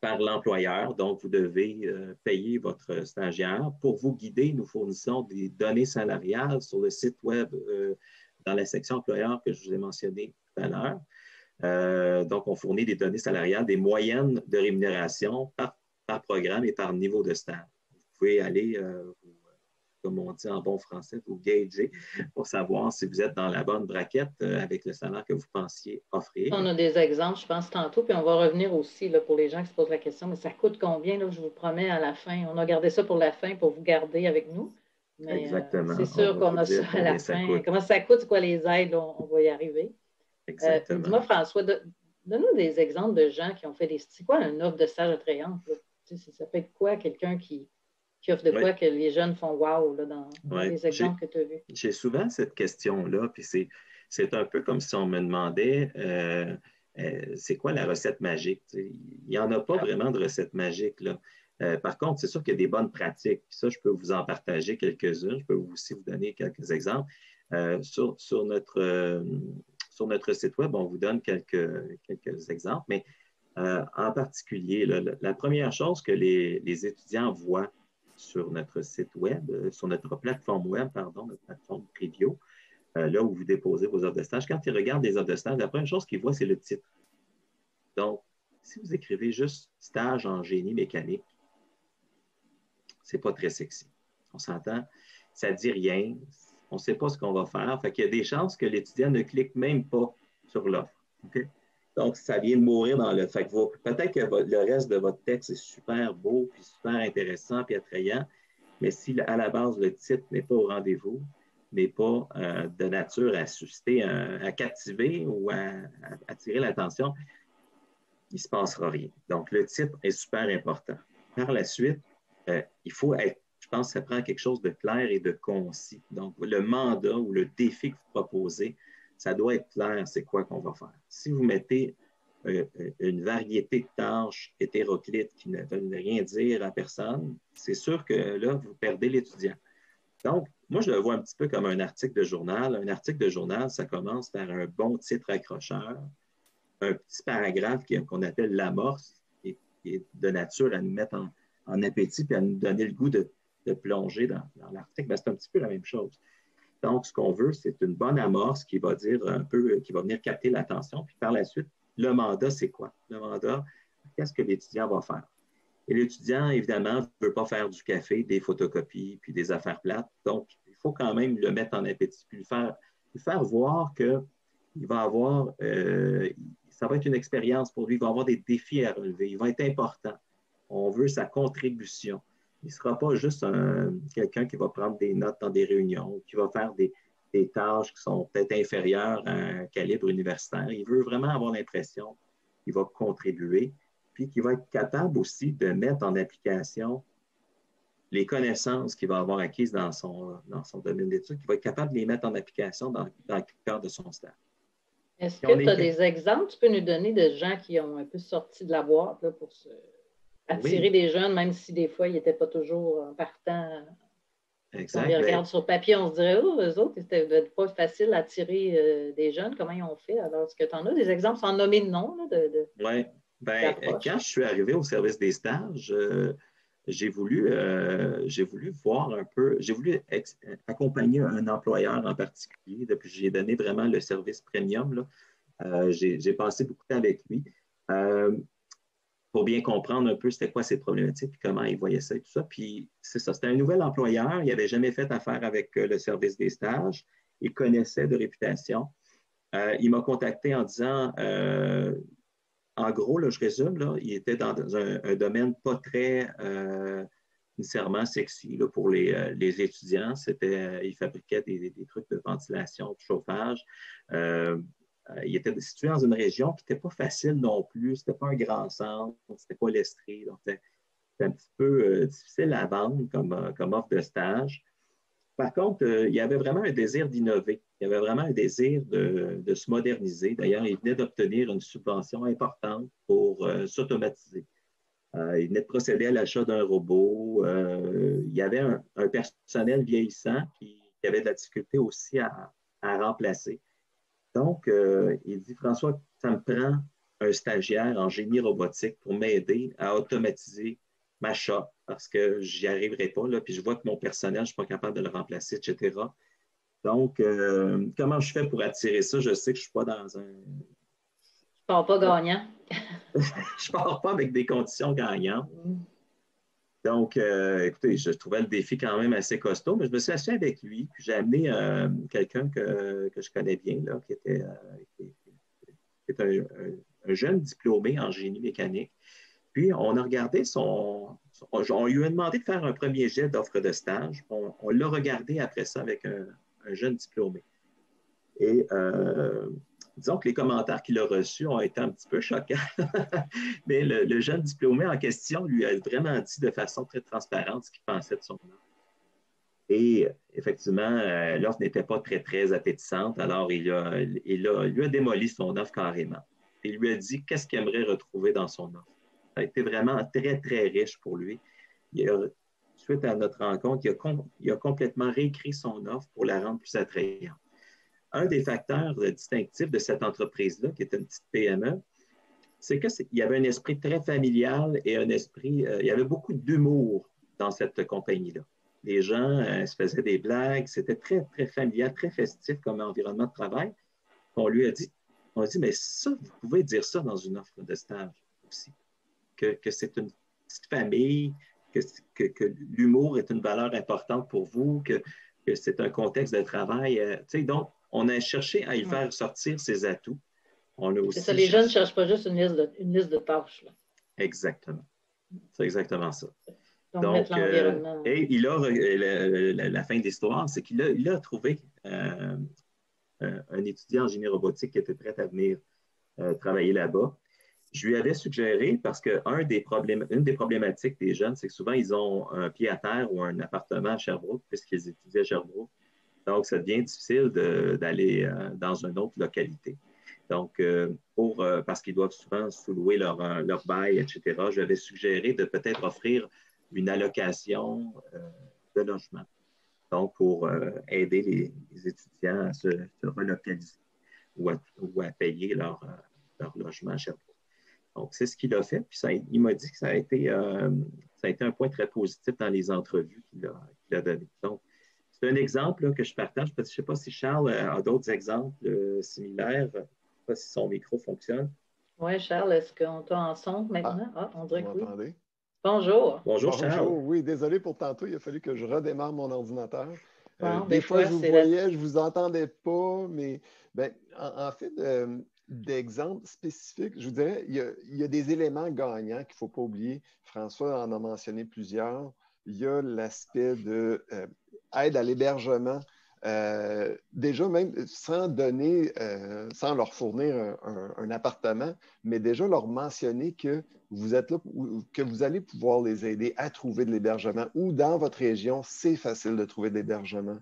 par l'employeur. Donc, vous devez payer votre stagiaire. Pour vous guider, nous fournissons des données salariales sur le site Web dans la section employeur que je vous ai mentionné tout à l'heure. Donc, on fournit des données salariales, des moyennes de rémunération par programme et par niveau de stage. Vous pouvez aller, comme on dit en bon français, vous gager pour savoir si vous êtes dans la bonne braquette avec le salaire que vous pensiez offrir. On a des exemples, je pense, tantôt, puis on va revenir aussi là, pour les gens qui se posent la question, mais ça coûte combien? Là, je vous promets à la fin. On a gardé ça pour la fin pour vous garder avec nous. Mais exactement. C'est sûr qu'on a ça à la fin. Comment ça coûte? C'est quoi les aides? On va y arriver. Exactement. Dis-moi, François, donne-nous des exemples de gens qui ont fait des... C'est quoi une offre de stage attrayante? Ça peut être quoi quelqu'un qui offre de quoi que les jeunes font wow là, dans les exemples que tu as vus? J'ai souvent cette question-là, puis c'est un peu comme si on me demandait c'est quoi la recette magique? Il n'y en a pas vraiment de recette magique, là. Par contre, c'est sûr qu'il y a des bonnes pratiques. Ça, je peux vous en partager quelques-unes. Je peux aussi vous donner quelques exemples. Sur notre site Web, on vous donne quelques exemples, mais en particulier, la première chose que les étudiants voient sur notre site Web, sur notre plateforme Web, pardon, notre plateforme Preview, là où vous déposez vos offres de stage. Quand ils regardent les offres de stage, la première chose qu'ils voient, c'est le titre. Donc, si vous écrivez juste stage en génie mécanique, c'est pas très sexy. On s'entend, ça dit rien, on ne sait pas ce qu'on va faire. Fait qu'il y a des chances que l'étudiant ne clique même pas sur l'offre. Okay? Donc, ça vient de mourir dans le... Fait que peut-être que le reste de votre texte est super beau, puis super intéressant, puis attrayant, mais si à la base, le titre n'est pas au rendez-vous, n'est pas de nature à susciter, à captiver ou à attirer l'attention, il ne se passera rien. Donc, le titre est super important. Par la suite, il faut être, je pense que ça prend quelque chose de clair et de concis. Donc, le mandat ou le défi que vous proposez, ça doit être clair, c'est quoi qu'on va faire. Si vous mettez une variété de tâches hétéroclites qui ne veulent rien dire à personne, c'est sûr que là, vous perdez l'étudiant. Donc, moi, je le vois un petit peu comme un article de journal. Un article de journal, ça commence par un bon titre accrocheur, un petit paragraphe qu'on appelle l'amorce, qui est de nature à nous mettre en appétit puis à nous donner le goût de plonger dans l'Arctique. Ben, c'est un petit peu la même chose. Donc, ce qu'on veut, c'est une bonne amorce qui va dire un peu, qui va venir capter l'attention. Puis par la suite, le mandat, c'est quoi? Le mandat, qu'est-ce que l'étudiant va faire? Et l'étudiant, évidemment, ne veut pas faire du café, des photocopies, puis des affaires plates. Donc, il faut quand même le mettre en appétit, puis lui faire voir qu'il va avoir, ça va être une expérience pour lui, il va avoir des défis à relever, il va être important. On veut sa contribution. Il ne sera pas juste quelqu'un qui va prendre des notes dans des réunions, qui va faire des tâches qui sont peut-être inférieures à un calibre universitaire. Il veut vraiment avoir l'impression qu'il va contribuer, puis qu'il va être capable aussi de mettre en application les connaissances qu'il va avoir acquises dans son domaine d'études, qu'il va être capable de les mettre en application dans le cadre de son stage. Est-ce que tu as des exemples? Tu peux nous donner de gens qui ont un peu sorti de la boîte là, pour attirer des jeunes, même si des fois, ils n'étaient pas toujours partants. Exact. Quand on les regarde sur papier, on se dirait, oh, eux autres, c'était pas facile d'attirer des jeunes. Comment ils ont fait? Alors, est-ce que tu en as des exemples sans nommer de nom? Oui. Quand je suis arrivé au service des stages, j'ai voulu voir un peu, j'ai voulu accompagner un employeur en particulier. Depuis que j'ai donné vraiment le service premium, là, j'ai passé beaucoup de temps avec lui pour bien comprendre un peu c'était quoi ses problématiques et comment il voyait ça et tout ça. Puis c'est ça, c'était un nouvel employeur. Il n'avait jamais fait affaire avec le service des stages. Il connaissait de réputation. Il m'a contacté en disant, en gros, là, je résume, là, il était dans un domaine pas très nécessairement sexy là, pour les étudiants. Il fabriquait des trucs de ventilation, de chauffage. Il était situé dans une région qui n'était pas facile non plus. Ce n'était pas un grand centre, c'était pas l'Estrie. Donc, c'était un petit peu difficile à vendre comme offre de stage. Par contre, il y avait vraiment un désir d'innover. Il y avait vraiment un désir de se moderniser. D'ailleurs, il venait d'obtenir une subvention importante pour s'automatiser. Il venait de procéder à l'achat d'un robot. Il y avait un personnel vieillissant qui avait de la difficulté aussi à remplacer. Donc, il dit, François, ça me prend un stagiaire en génie robotique pour m'aider à automatiser ma shop parce que j'y arriverai pas, là, puis je vois que mon personnel, je ne suis pas capable de le remplacer, etc. Donc, comment je fais pour attirer ça? Je sais que je ne suis pas dans un... Je ne pars pas gagnant. je ne pars pas avec des conditions gagnantes. Donc, écoutez, je trouvais le défi quand même assez costaud, mais je me suis assis avec lui, puis j'ai amené quelqu'un que je connais bien, là, qui était un jeune diplômé en génie mécanique. Puis, on a regardé on lui a demandé de faire un premier jet d'offre de stage. On l'a regardé après ça avec un jeune diplômé. Et disons que les commentaires qu'il a reçus ont été un petit peu choquants. Mais le jeune diplômé en question lui a vraiment dit de façon très transparente ce qu'il pensait de son offre. Et effectivement, l'offre n'était pas très, très appétissante. Alors, lui a démoli son offre carrément. Il lui a dit qu'est-ce qu'il aimerait retrouver dans son offre. Ça a été vraiment très, très riche pour lui. Suite à notre rencontre, il a complètement réécrit son offre pour la rendre plus attrayante. Un des facteurs distinctifs de cette entreprise-là, qui est une petite PME, c'est qu'il y avait un esprit très familial et il y avait beaucoup d'humour dans cette compagnie-là. Les gens se faisaient des blagues, c'était très, très familial, très festif comme environnement de travail. On lui a dit, mais ça, vous pouvez dire ça dans une offre de stage aussi, que c'est une petite famille, que l'humour est une valeur importante pour vous, que c'est un contexte de travail. Donc, on a cherché à y faire sortir ses atouts. C'est ça, les jeunes ne cherchent pas juste une liste de tâches. Là. Exactement. C'est exactement ça. Donc et la fin de l'histoire, c'est qu'il a trouvé un étudiant en génie robotique qui était prêt à venir travailler là-bas. Je lui avais suggéré, parce qu'une des problématiques des jeunes, c'est que souvent, ils ont un pied à terre ou un appartement à Sherbrooke, puisqu'ils étudient à Sherbrooke. Donc, ça devient difficile d'aller dans une autre localité. Donc, parce qu'ils doivent souvent sous-louer leur bail, etc., je lui avais suggéré de peut-être offrir une allocation de logement. Donc, pour aider les étudiants à se relocaliser ou à payer leur logement à Sherbrooke. Donc, c'est ce qu'il a fait. Puis il m'a dit que ça a été un point très positif dans les entrevues qu'il a données. Donc, c'est un exemple là, que je partage. Je ne sais pas si Charles a d'autres exemples similaires. Je ne sais pas si son micro fonctionne. Oui, Charles, est-ce qu'on t'a en son maintenant? On dirait que oui. M'entendez? Bonjour. Bonjour, Charles. Bonjour, oui, désolé pour tantôt, il a fallu que je redémarre mon ordinateur. Des fois, fois, je vous voyais, je ne vous entendais pas, mais en fait, d'exemples spécifiques, je vous dirais, il y a des éléments gagnants qu'il ne faut pas oublier. François en a mentionné plusieurs. Il y a l'aspect de aide à l'hébergement. Déjà, même sans donner, sans leur fournir un appartement, mais déjà leur mentionner que vous êtes là, que vous allez pouvoir les aider à trouver de l'hébergement ou dans votre région, c'est facile de trouver de l'hébergement.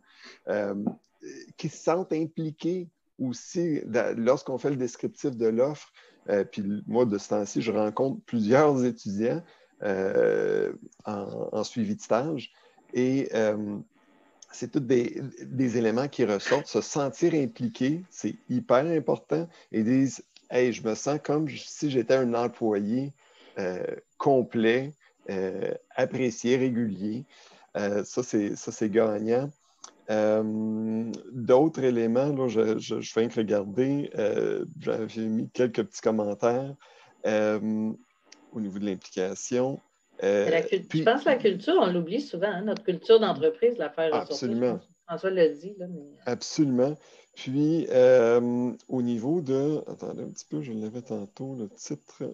Qui se sentent impliqués aussi lorsqu'on fait le descriptif de l'offre. Puis moi, de ce temps-ci, je rencontre plusieurs étudiants en suivi de stage et c'est tous des éléments qui ressortent. Se sentir impliqué, c'est hyper important. Ils disent « Hey, je me sens comme si j'étais un employé complet, apprécié, régulier. » Ça, c'est gagnant. D'autres éléments, là, je fais que regarder, j'avais mis quelques petits commentaires au niveau de l'implication. Je pense que la culture, on l'oublie souvent, hein, notre culture d'entreprise, la faire ressortir. Absolument. François l'a dit. Là, mais... Absolument. Puis, au niveau de... Attendez un petit peu, je l'avais tantôt, le titre...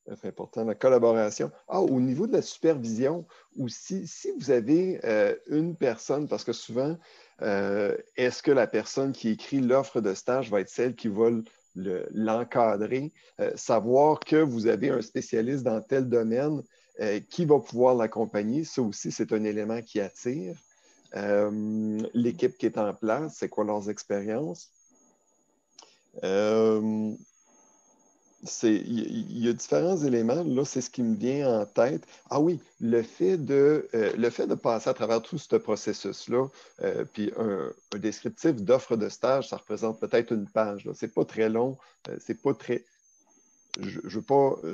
c'est important, la collaboration. Au niveau de la supervision aussi, si vous avez une personne, parce que souvent, est-ce que la personne qui écrit l'offre de stage va être celle qui va l'encadrer, savoir que vous avez un spécialiste dans tel domaine qui va pouvoir l'accompagner, ça aussi, c'est un élément qui attire. L'équipe qui est en place, c'est quoi leurs expériences? Il y a différents éléments. Là, c'est ce qui me vient en tête. Ah oui, le fait de passer à travers tout ce processus-là, puis un descriptif d'offre de stage, ça représente peut-être une page. Ce n'est pas très long. C'est pas très...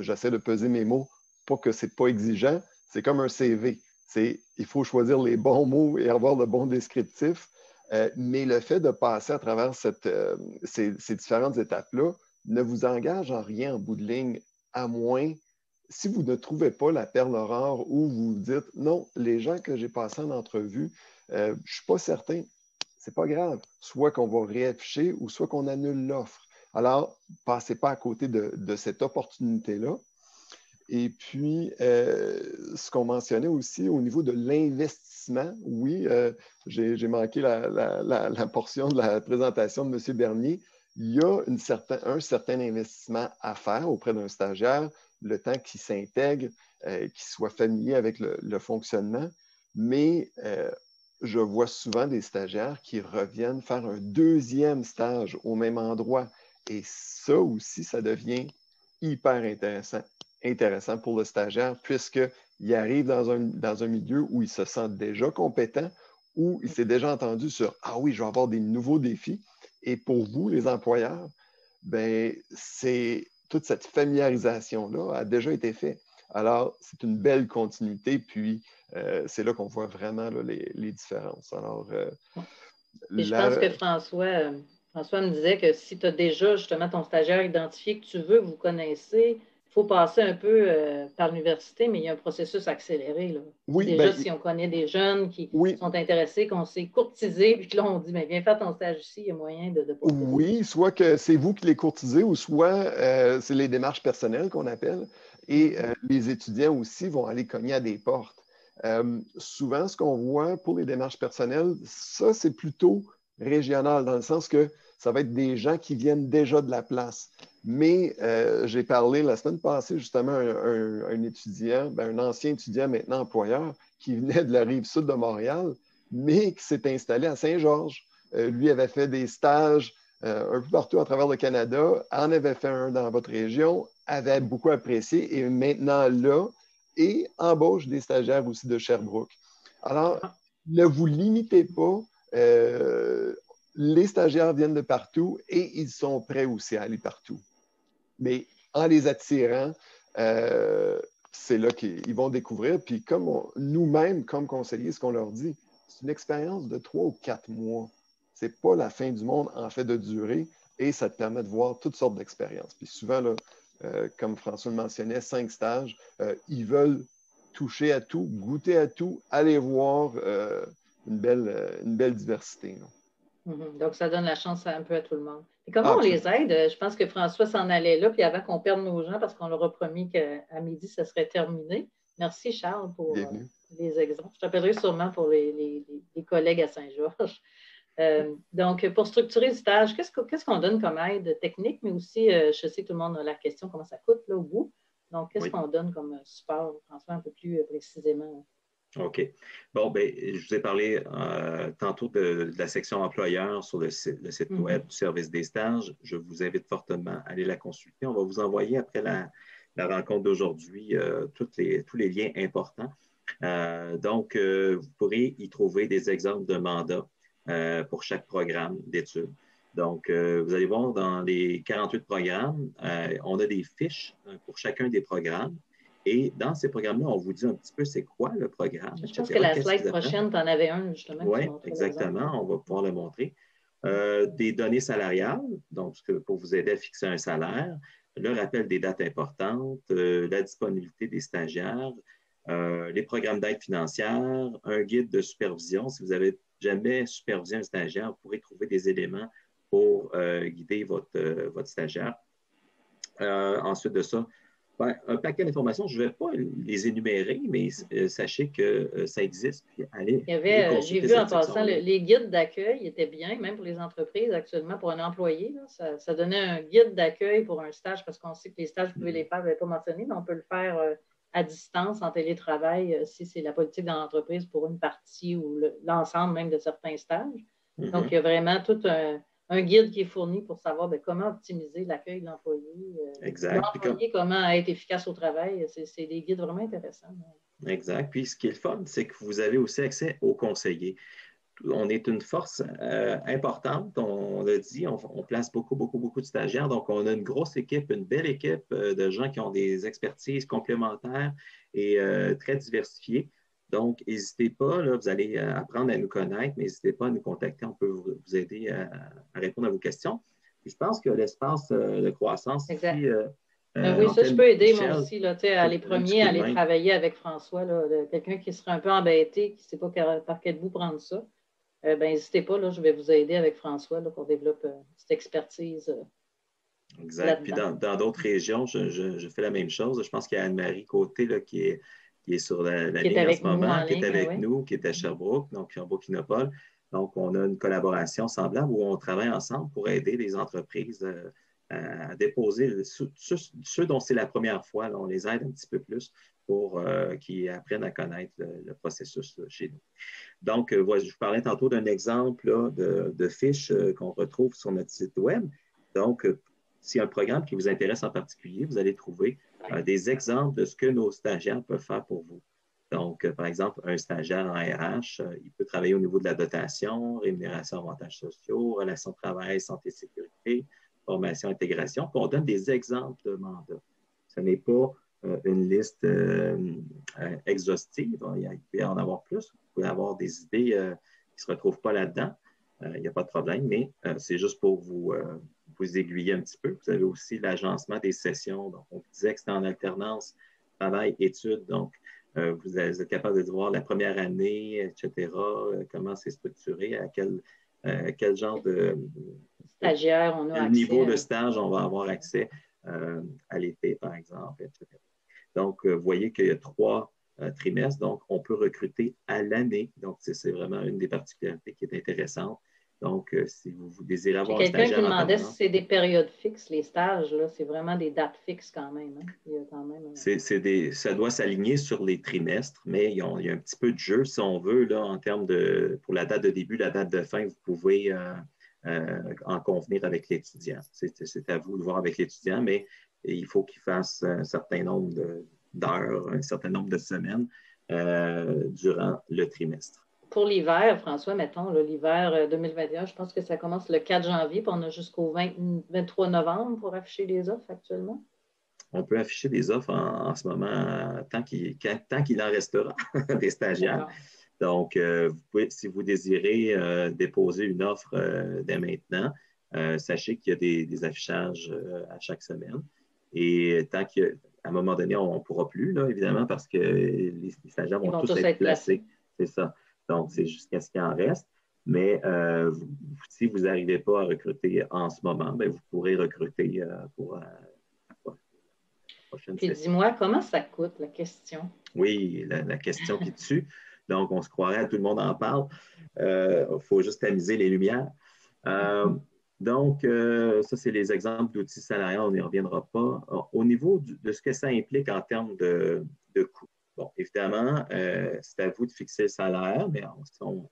J'essaie de peser mes mots, pas que c'est pas exigeant. C'est comme un CV. Il faut choisir les bons mots et avoir le bon descriptif. Mais le fait de passer à travers ces différentes étapes-là, ne vous engage en rien en bout de ligne, à moins, si vous ne trouvez pas la perle rare ou vous vous dites, non, les gens que j'ai passés en entrevue, je ne suis pas certain, c'est pas grave. Soit qu'on va réafficher ou soit qu'on annule l'offre. Alors, passez pas à côté de cette opportunité-là. Et puis, ce qu'on mentionnait aussi au niveau de l'investissement, oui, j'ai manqué la portion de la présentation de M. Bernier. Il y a un certain investissement à faire auprès d'un stagiaire, le temps qu'il s'intègre, qu'il soit familier avec le fonctionnement. Mais je vois souvent des stagiaires qui reviennent faire un deuxième stage au même endroit. Et ça aussi, ça devient hyper intéressant pour le stagiaire puisqu'il arrive dans un milieu où il se sent déjà compétent, où il s'est déjà entendu sur « Ah oui, je vais avoir des nouveaux défis ». Et pour vous, les employeurs, toute cette familiarisation-là a déjà été faite. Alors, c'est une belle continuité, puis c'est là qu'on voit vraiment là, les différences. Alors, je pense que François me disait que si tu as déjà justement ton stagiaire identifié que tu veux, que vous connaissez, il faut passer un peu par l'université, mais il y a un processus accéléré. Là. Oui, déjà, si on connaît des jeunes qui sont intéressés, qu'on s'est courtisé, puis que là, on dit, viens faire ton stage ici, il y a moyen de Oui, soit que c'est vous qui les courtisez, ou soit c'est les démarches personnelles qu'on appelle. Et les étudiants aussi vont aller cogner à des portes. Souvent, ce qu'on voit pour les démarches personnelles, ça, c'est plutôt régional, dans le sens que ça va être des gens qui viennent déjà de la place. Mais j'ai parlé la semaine passée justement à un étudiant, un ancien étudiant maintenant employeur, qui venait de la rive sud de Montréal, mais qui s'est installé à Saint-Georges. Lui avait fait des stages un peu partout à travers le Canada, en avait fait un dans votre région, avait beaucoup apprécié et maintenant là, et embauche des stagiaires aussi de Sherbrooke. Alors, ne vous limitez pas. Les stagiaires viennent de partout et ils sont prêts aussi à aller partout. Mais en les attirant, c'est là qu'ils vont découvrir. Puis comme nous-mêmes, comme conseillers, ce qu'on leur dit, c'est une expérience de 3 ou 4 mois. Ce n'est pas la fin du monde en fait de durée et ça te permet de voir toutes sortes d'expériences. Puis souvent, là, comme François le mentionnait, 5 stages, ils veulent toucher à tout, goûter à tout, aller voir une belle diversité. Donc, ça donne la chance un peu à tout le monde. Et comment on les aide? Je pense que François s'en allait là, puis avant qu'on perde nos gens, parce qu'on leur a promis qu'à midi, ça serait terminé. Merci, Charles, pour les exemples. Je t'appellerai sûrement pour les collègues à Saint-Georges. Donc, pour structurer le stage, qu'est-ce qu'on donne comme aide technique, mais aussi, je sais que tout le monde a la question, comment ça coûte là, au bout. Donc, qu'est-ce qu'on donne comme support, François, un peu plus précisément? OK. Bon, bien, je vous ai parlé tantôt de la section employeur sur le site web du service des stages. Je vous invite fortement à aller la consulter. On va vous envoyer après la rencontre d'aujourd'hui tous les liens importants. Donc, vous pourrez y trouver des exemples de mandats pour chaque programme d'études. Donc, vous allez voir dans les 48 programmes, on a des fiches pour chacun des programmes. Et dans ces programmes-là, on vous dit un petit peu c'est quoi le programme. Je pense que la slide prochaine, tu en avais un justement. Oui, exactement. On va pouvoir le montrer. Des données salariales, donc pour vous aider à fixer un salaire, le rappel des dates importantes, la disponibilité des stagiaires, les programmes d'aide financière, un guide de supervision. Si vous n'avez jamais supervisé un stagiaire, vous pourrez trouver des éléments pour guider votre stagiaire. Ensuite de ça, un paquet d'informations, je ne vais pas les énumérer, mais sachez que ça existe. Puis j'ai vu en passant, les guides d'accueil étaient bien, même pour les entreprises actuellement, pour un employé. Là, ça donnait un guide d'accueil pour un stage, parce qu'on sait que les stages, vous pouvez les faire, je ne l'avais pas mentionné, mais on peut le faire à distance, en télétravail, si c'est la politique dans l'entreprise pour une partie ou l'ensemble même de certains stages. Donc, il y a vraiment tout un guide qui est fourni pour savoir comment optimiser l'accueil de l'employé. L'employé, comment être efficace au travail. C'est des guides vraiment intéressants. Exact. Puis, ce qui est le fun, c'est que vous avez aussi accès aux conseillers. On est une force importante. On l'a dit, on place beaucoup de stagiaires. Donc, on a une grosse équipe, une belle équipe de gens qui ont des expertises complémentaires et très diversifiées. Donc, n'hésitez pas, là, vous allez apprendre à nous connaître, mais n'hésitez pas à nous contacter. On peut vous aider à répondre à vos questions. Puis, je pense que l'espace de croissance ici, oui, ça, je peux aider moi aussi, là, à aller travailler avec François. Quelqu'un qui serait un peu embêté, qui ne sait pas par quel bout prendre ça. N'hésitez pas, là, je vais vous aider avec François là, pour développer cette expertise. Exact. Puis dans d'autres régions, je fais la même chose. Je pense qu'il y a Anne-Marie Côté là, qui est sur la ligne en ce moment, qui est avec nous, qui est à Sherbrooke, donc Sherbrooke-Innopol. Donc, on a une collaboration semblable où on travaille ensemble pour aider les entreprises à déposer ceux dont c'est la première fois. Là, on les aide un petit peu plus pour qu'ils apprennent à connaître le processus chez nous. Donc, je vous parlais tantôt d'un exemple là, de fiche qu'on retrouve sur notre site web. Donc, s'il y a un programme qui vous intéresse en particulier, vous allez trouver des exemples de ce que nos stagiaires peuvent faire pour vous. Donc, par exemple, un stagiaire en RH, il peut travailler au niveau de la dotation, rémunération, avantages sociaux, relations de travail, santé, sécurité, formation, intégration. Puis on donne des exemples de mandats. Ce n'est pas une liste exhaustive. Il peut y en avoir plus. Vous pouvez avoir des idées qui ne se retrouvent pas là-dedans. Il n'y a pas de problème, mais c'est juste pour vous aiguiller un petit peu. Vous avez aussi l'agencement des sessions. Donc, on disait que c'était en alternance travail-études. Donc, vous êtes capable de voir la première année, etc., comment c'est structuré, à quel genre de stagiaire on a quel accès niveau de stage on va avoir accès à l'été, par exemple, etc. Donc, vous voyez qu'il y a 3 trimestres, donc on peut recruter à l'année. Donc, c'est vraiment une des particularités qui est intéressante. Donc, si vous désirez avoir un stagiaire quelqu'un qui demandait si c'est des périodes fixes, les stages, là, c'est vraiment des dates fixes quand même. Hein? Il y a quand même ça doit s'aligner sur les trimestres, mais il y a un petit peu de jeu, si on veut, là, en termes pour la date de début, la date de fin, vous pouvez en convenir avec l'étudiant. C'est à vous de voir avec l'étudiant, mais il faut qu'il fasse un certain nombre d'heures, un certain nombre de semaines durant le trimestre. Pour l'hiver, François, mettons, l'hiver 2021, je pense que ça commence le 4 janvier, puis on a jusqu'au 23 novembre pour afficher les offres actuellement. on peut afficher des offres en ce moment tant qu'il en restera des stagiaires. Donc, si vous désirez déposer une offre dès maintenant, sachez qu'il y a des affichages à chaque semaine. Et tant qu'à un moment donné, on ne pourra plus, là, évidemment, parce que les stagiaires vont tous être placés. C'est ça. Donc, c'est jusqu'à ce qu'il en reste. Mais si vous n'arrivez pas à recruter en ce moment, bien, vous pourrez recruter pour la prochaine Puis session. dis-moi, comment ça coûte, la question? Oui, la question qui tue. Donc, on se croirait, tout le monde en parle. Il faut juste tamiser les lumières. Donc, ça, c'est les exemples d'outils salariaux, on n'y reviendra pas. Au niveau de ce que ça implique en termes de coûts, bon, évidemment, c'est à vous de fixer le salaire, mais on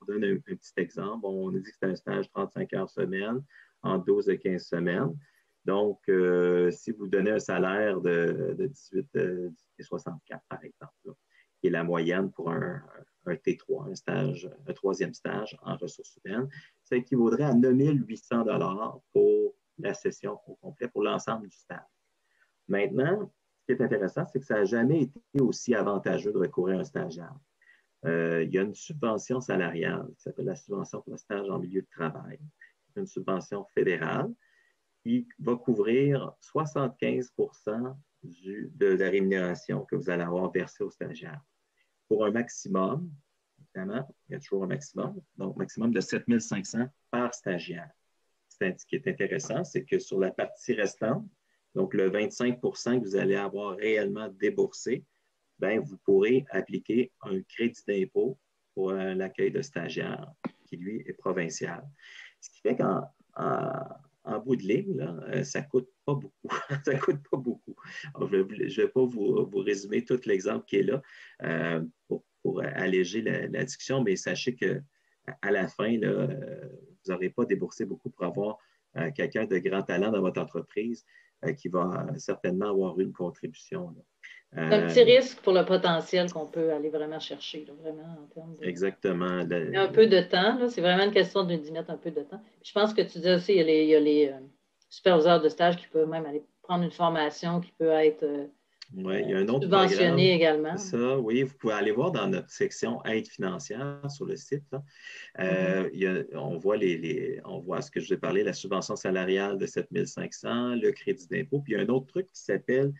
donne un petit exemple. On a dit que c'était un stage 35 heures semaine, en 12 et 15 semaines. Donc, si vous donnez un salaire de 18,64, par exemple, là, qui est la moyenne pour un T3, un troisième stage en ressources humaines, ça équivaudrait à 9 800 $ pour la session au complet, pour l'ensemble du stage. Maintenant, ce qui est intéressant, c'est que ça n'a jamais été aussi avantageux de recourir à un stagiaire. Il y a une subvention salariale qui s'appelle la subvention pour le stage en milieu de travail. C'est une subvention fédérale qui va couvrir 75 % de la rémunération que vous allez avoir versée aux stagiaires. Pour un maximum, évidemment, il y a toujours un maximum, donc maximum de 7 500 par stagiaire. Ce qui est intéressant, c'est que sur la partie restante, donc le 25 % que vous allez avoir réellement déboursé, bien, vous pourrez appliquer un crédit d'impôt pour l'accueil de stagiaires qui, lui, est provincial. Ce qui fait qu'en bout de ligne, là, ça ne coûte pas beaucoup. Ça ne coûte pas beaucoup. Alors, je ne vais pas vous résumer tout l'exemple qui est là pour alléger la discussion, mais sachez qu'à la fin, là, vous n'aurez pas déboursé beaucoup pour avoir quelqu'un de grand talent dans votre entreprise qui va certainement avoir une contribution. C'est un petit risque pour le potentiel qu'on peut aller vraiment chercher, là, vraiment en termes de... Exactement. Un peu de temps, c'est vraiment une question d'y mettre un peu de temps. Puis je pense que tu dis aussi, il y a les superviseurs de stage qui peuvent même aller prendre une formation qui peut être oui, il y a un autre subventionnée également. C'est ça, oui, vous pouvez aller voir dans notre section aide financière sur le site. Là. On voit on voit ce que je vous ai parlé, la subvention salariale de 7 500, le crédit d'impôt. Puis il y a un autre truc qui s'appelle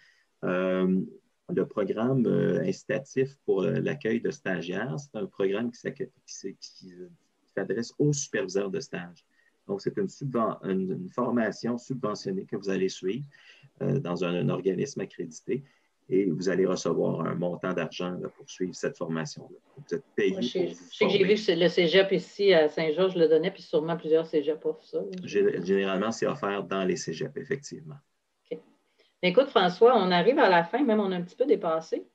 le programme incitatif pour l'accueil de stagiaires. C'est un programme qui s'adresse aux superviseurs de stage. Donc, c'est une formation subventionnée que vous allez suivre dans un organisme accrédité et vous allez recevoir un montant d'argent pour suivre cette formation-là. Vous êtes payé pour vous former. Je sais que j'ai vu que le cégep ici à Saint-Georges le donnait, puis sûrement plusieurs cégeps offrent ça. Généralement, c'est offert dans les cégeps, effectivement. OK. Écoute, François, on arrive à la fin, même on a un petit peu dépassé,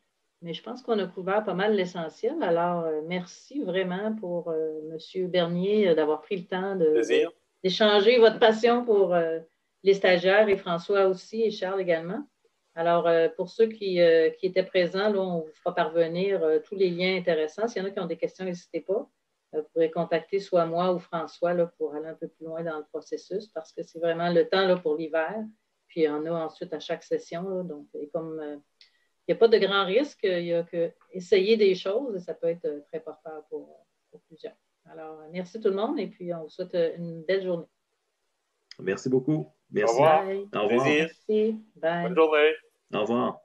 mais je pense qu'on a couvert pas mal l'essentiel. Alors, merci vraiment pour M. Bernier d'avoir pris le temps d'échanger votre passion pour les stagiaires et François aussi et Charles également. Alors, pour ceux qui étaient présents, là, on vous fera parvenir tous les liens intéressants. S'il y en a qui ont des questions, n'hésitez pas. Vous pourrez contacter soit moi ou François là, pour aller un peu plus loin dans le processus parce que c'est vraiment le temps là, pour l'hiver. Puis, il y en a ensuite à chaque session. Là, donc, comme il n'y a pas de grand risque, il y a qu'essayer des choses et ça peut être très porteur pour plusieurs. Alors, merci tout le monde et puis on vous souhaite une belle journée. Merci beaucoup. Merci. Au revoir. Au revoir. Merci. Bye. Bonne journée. Au revoir.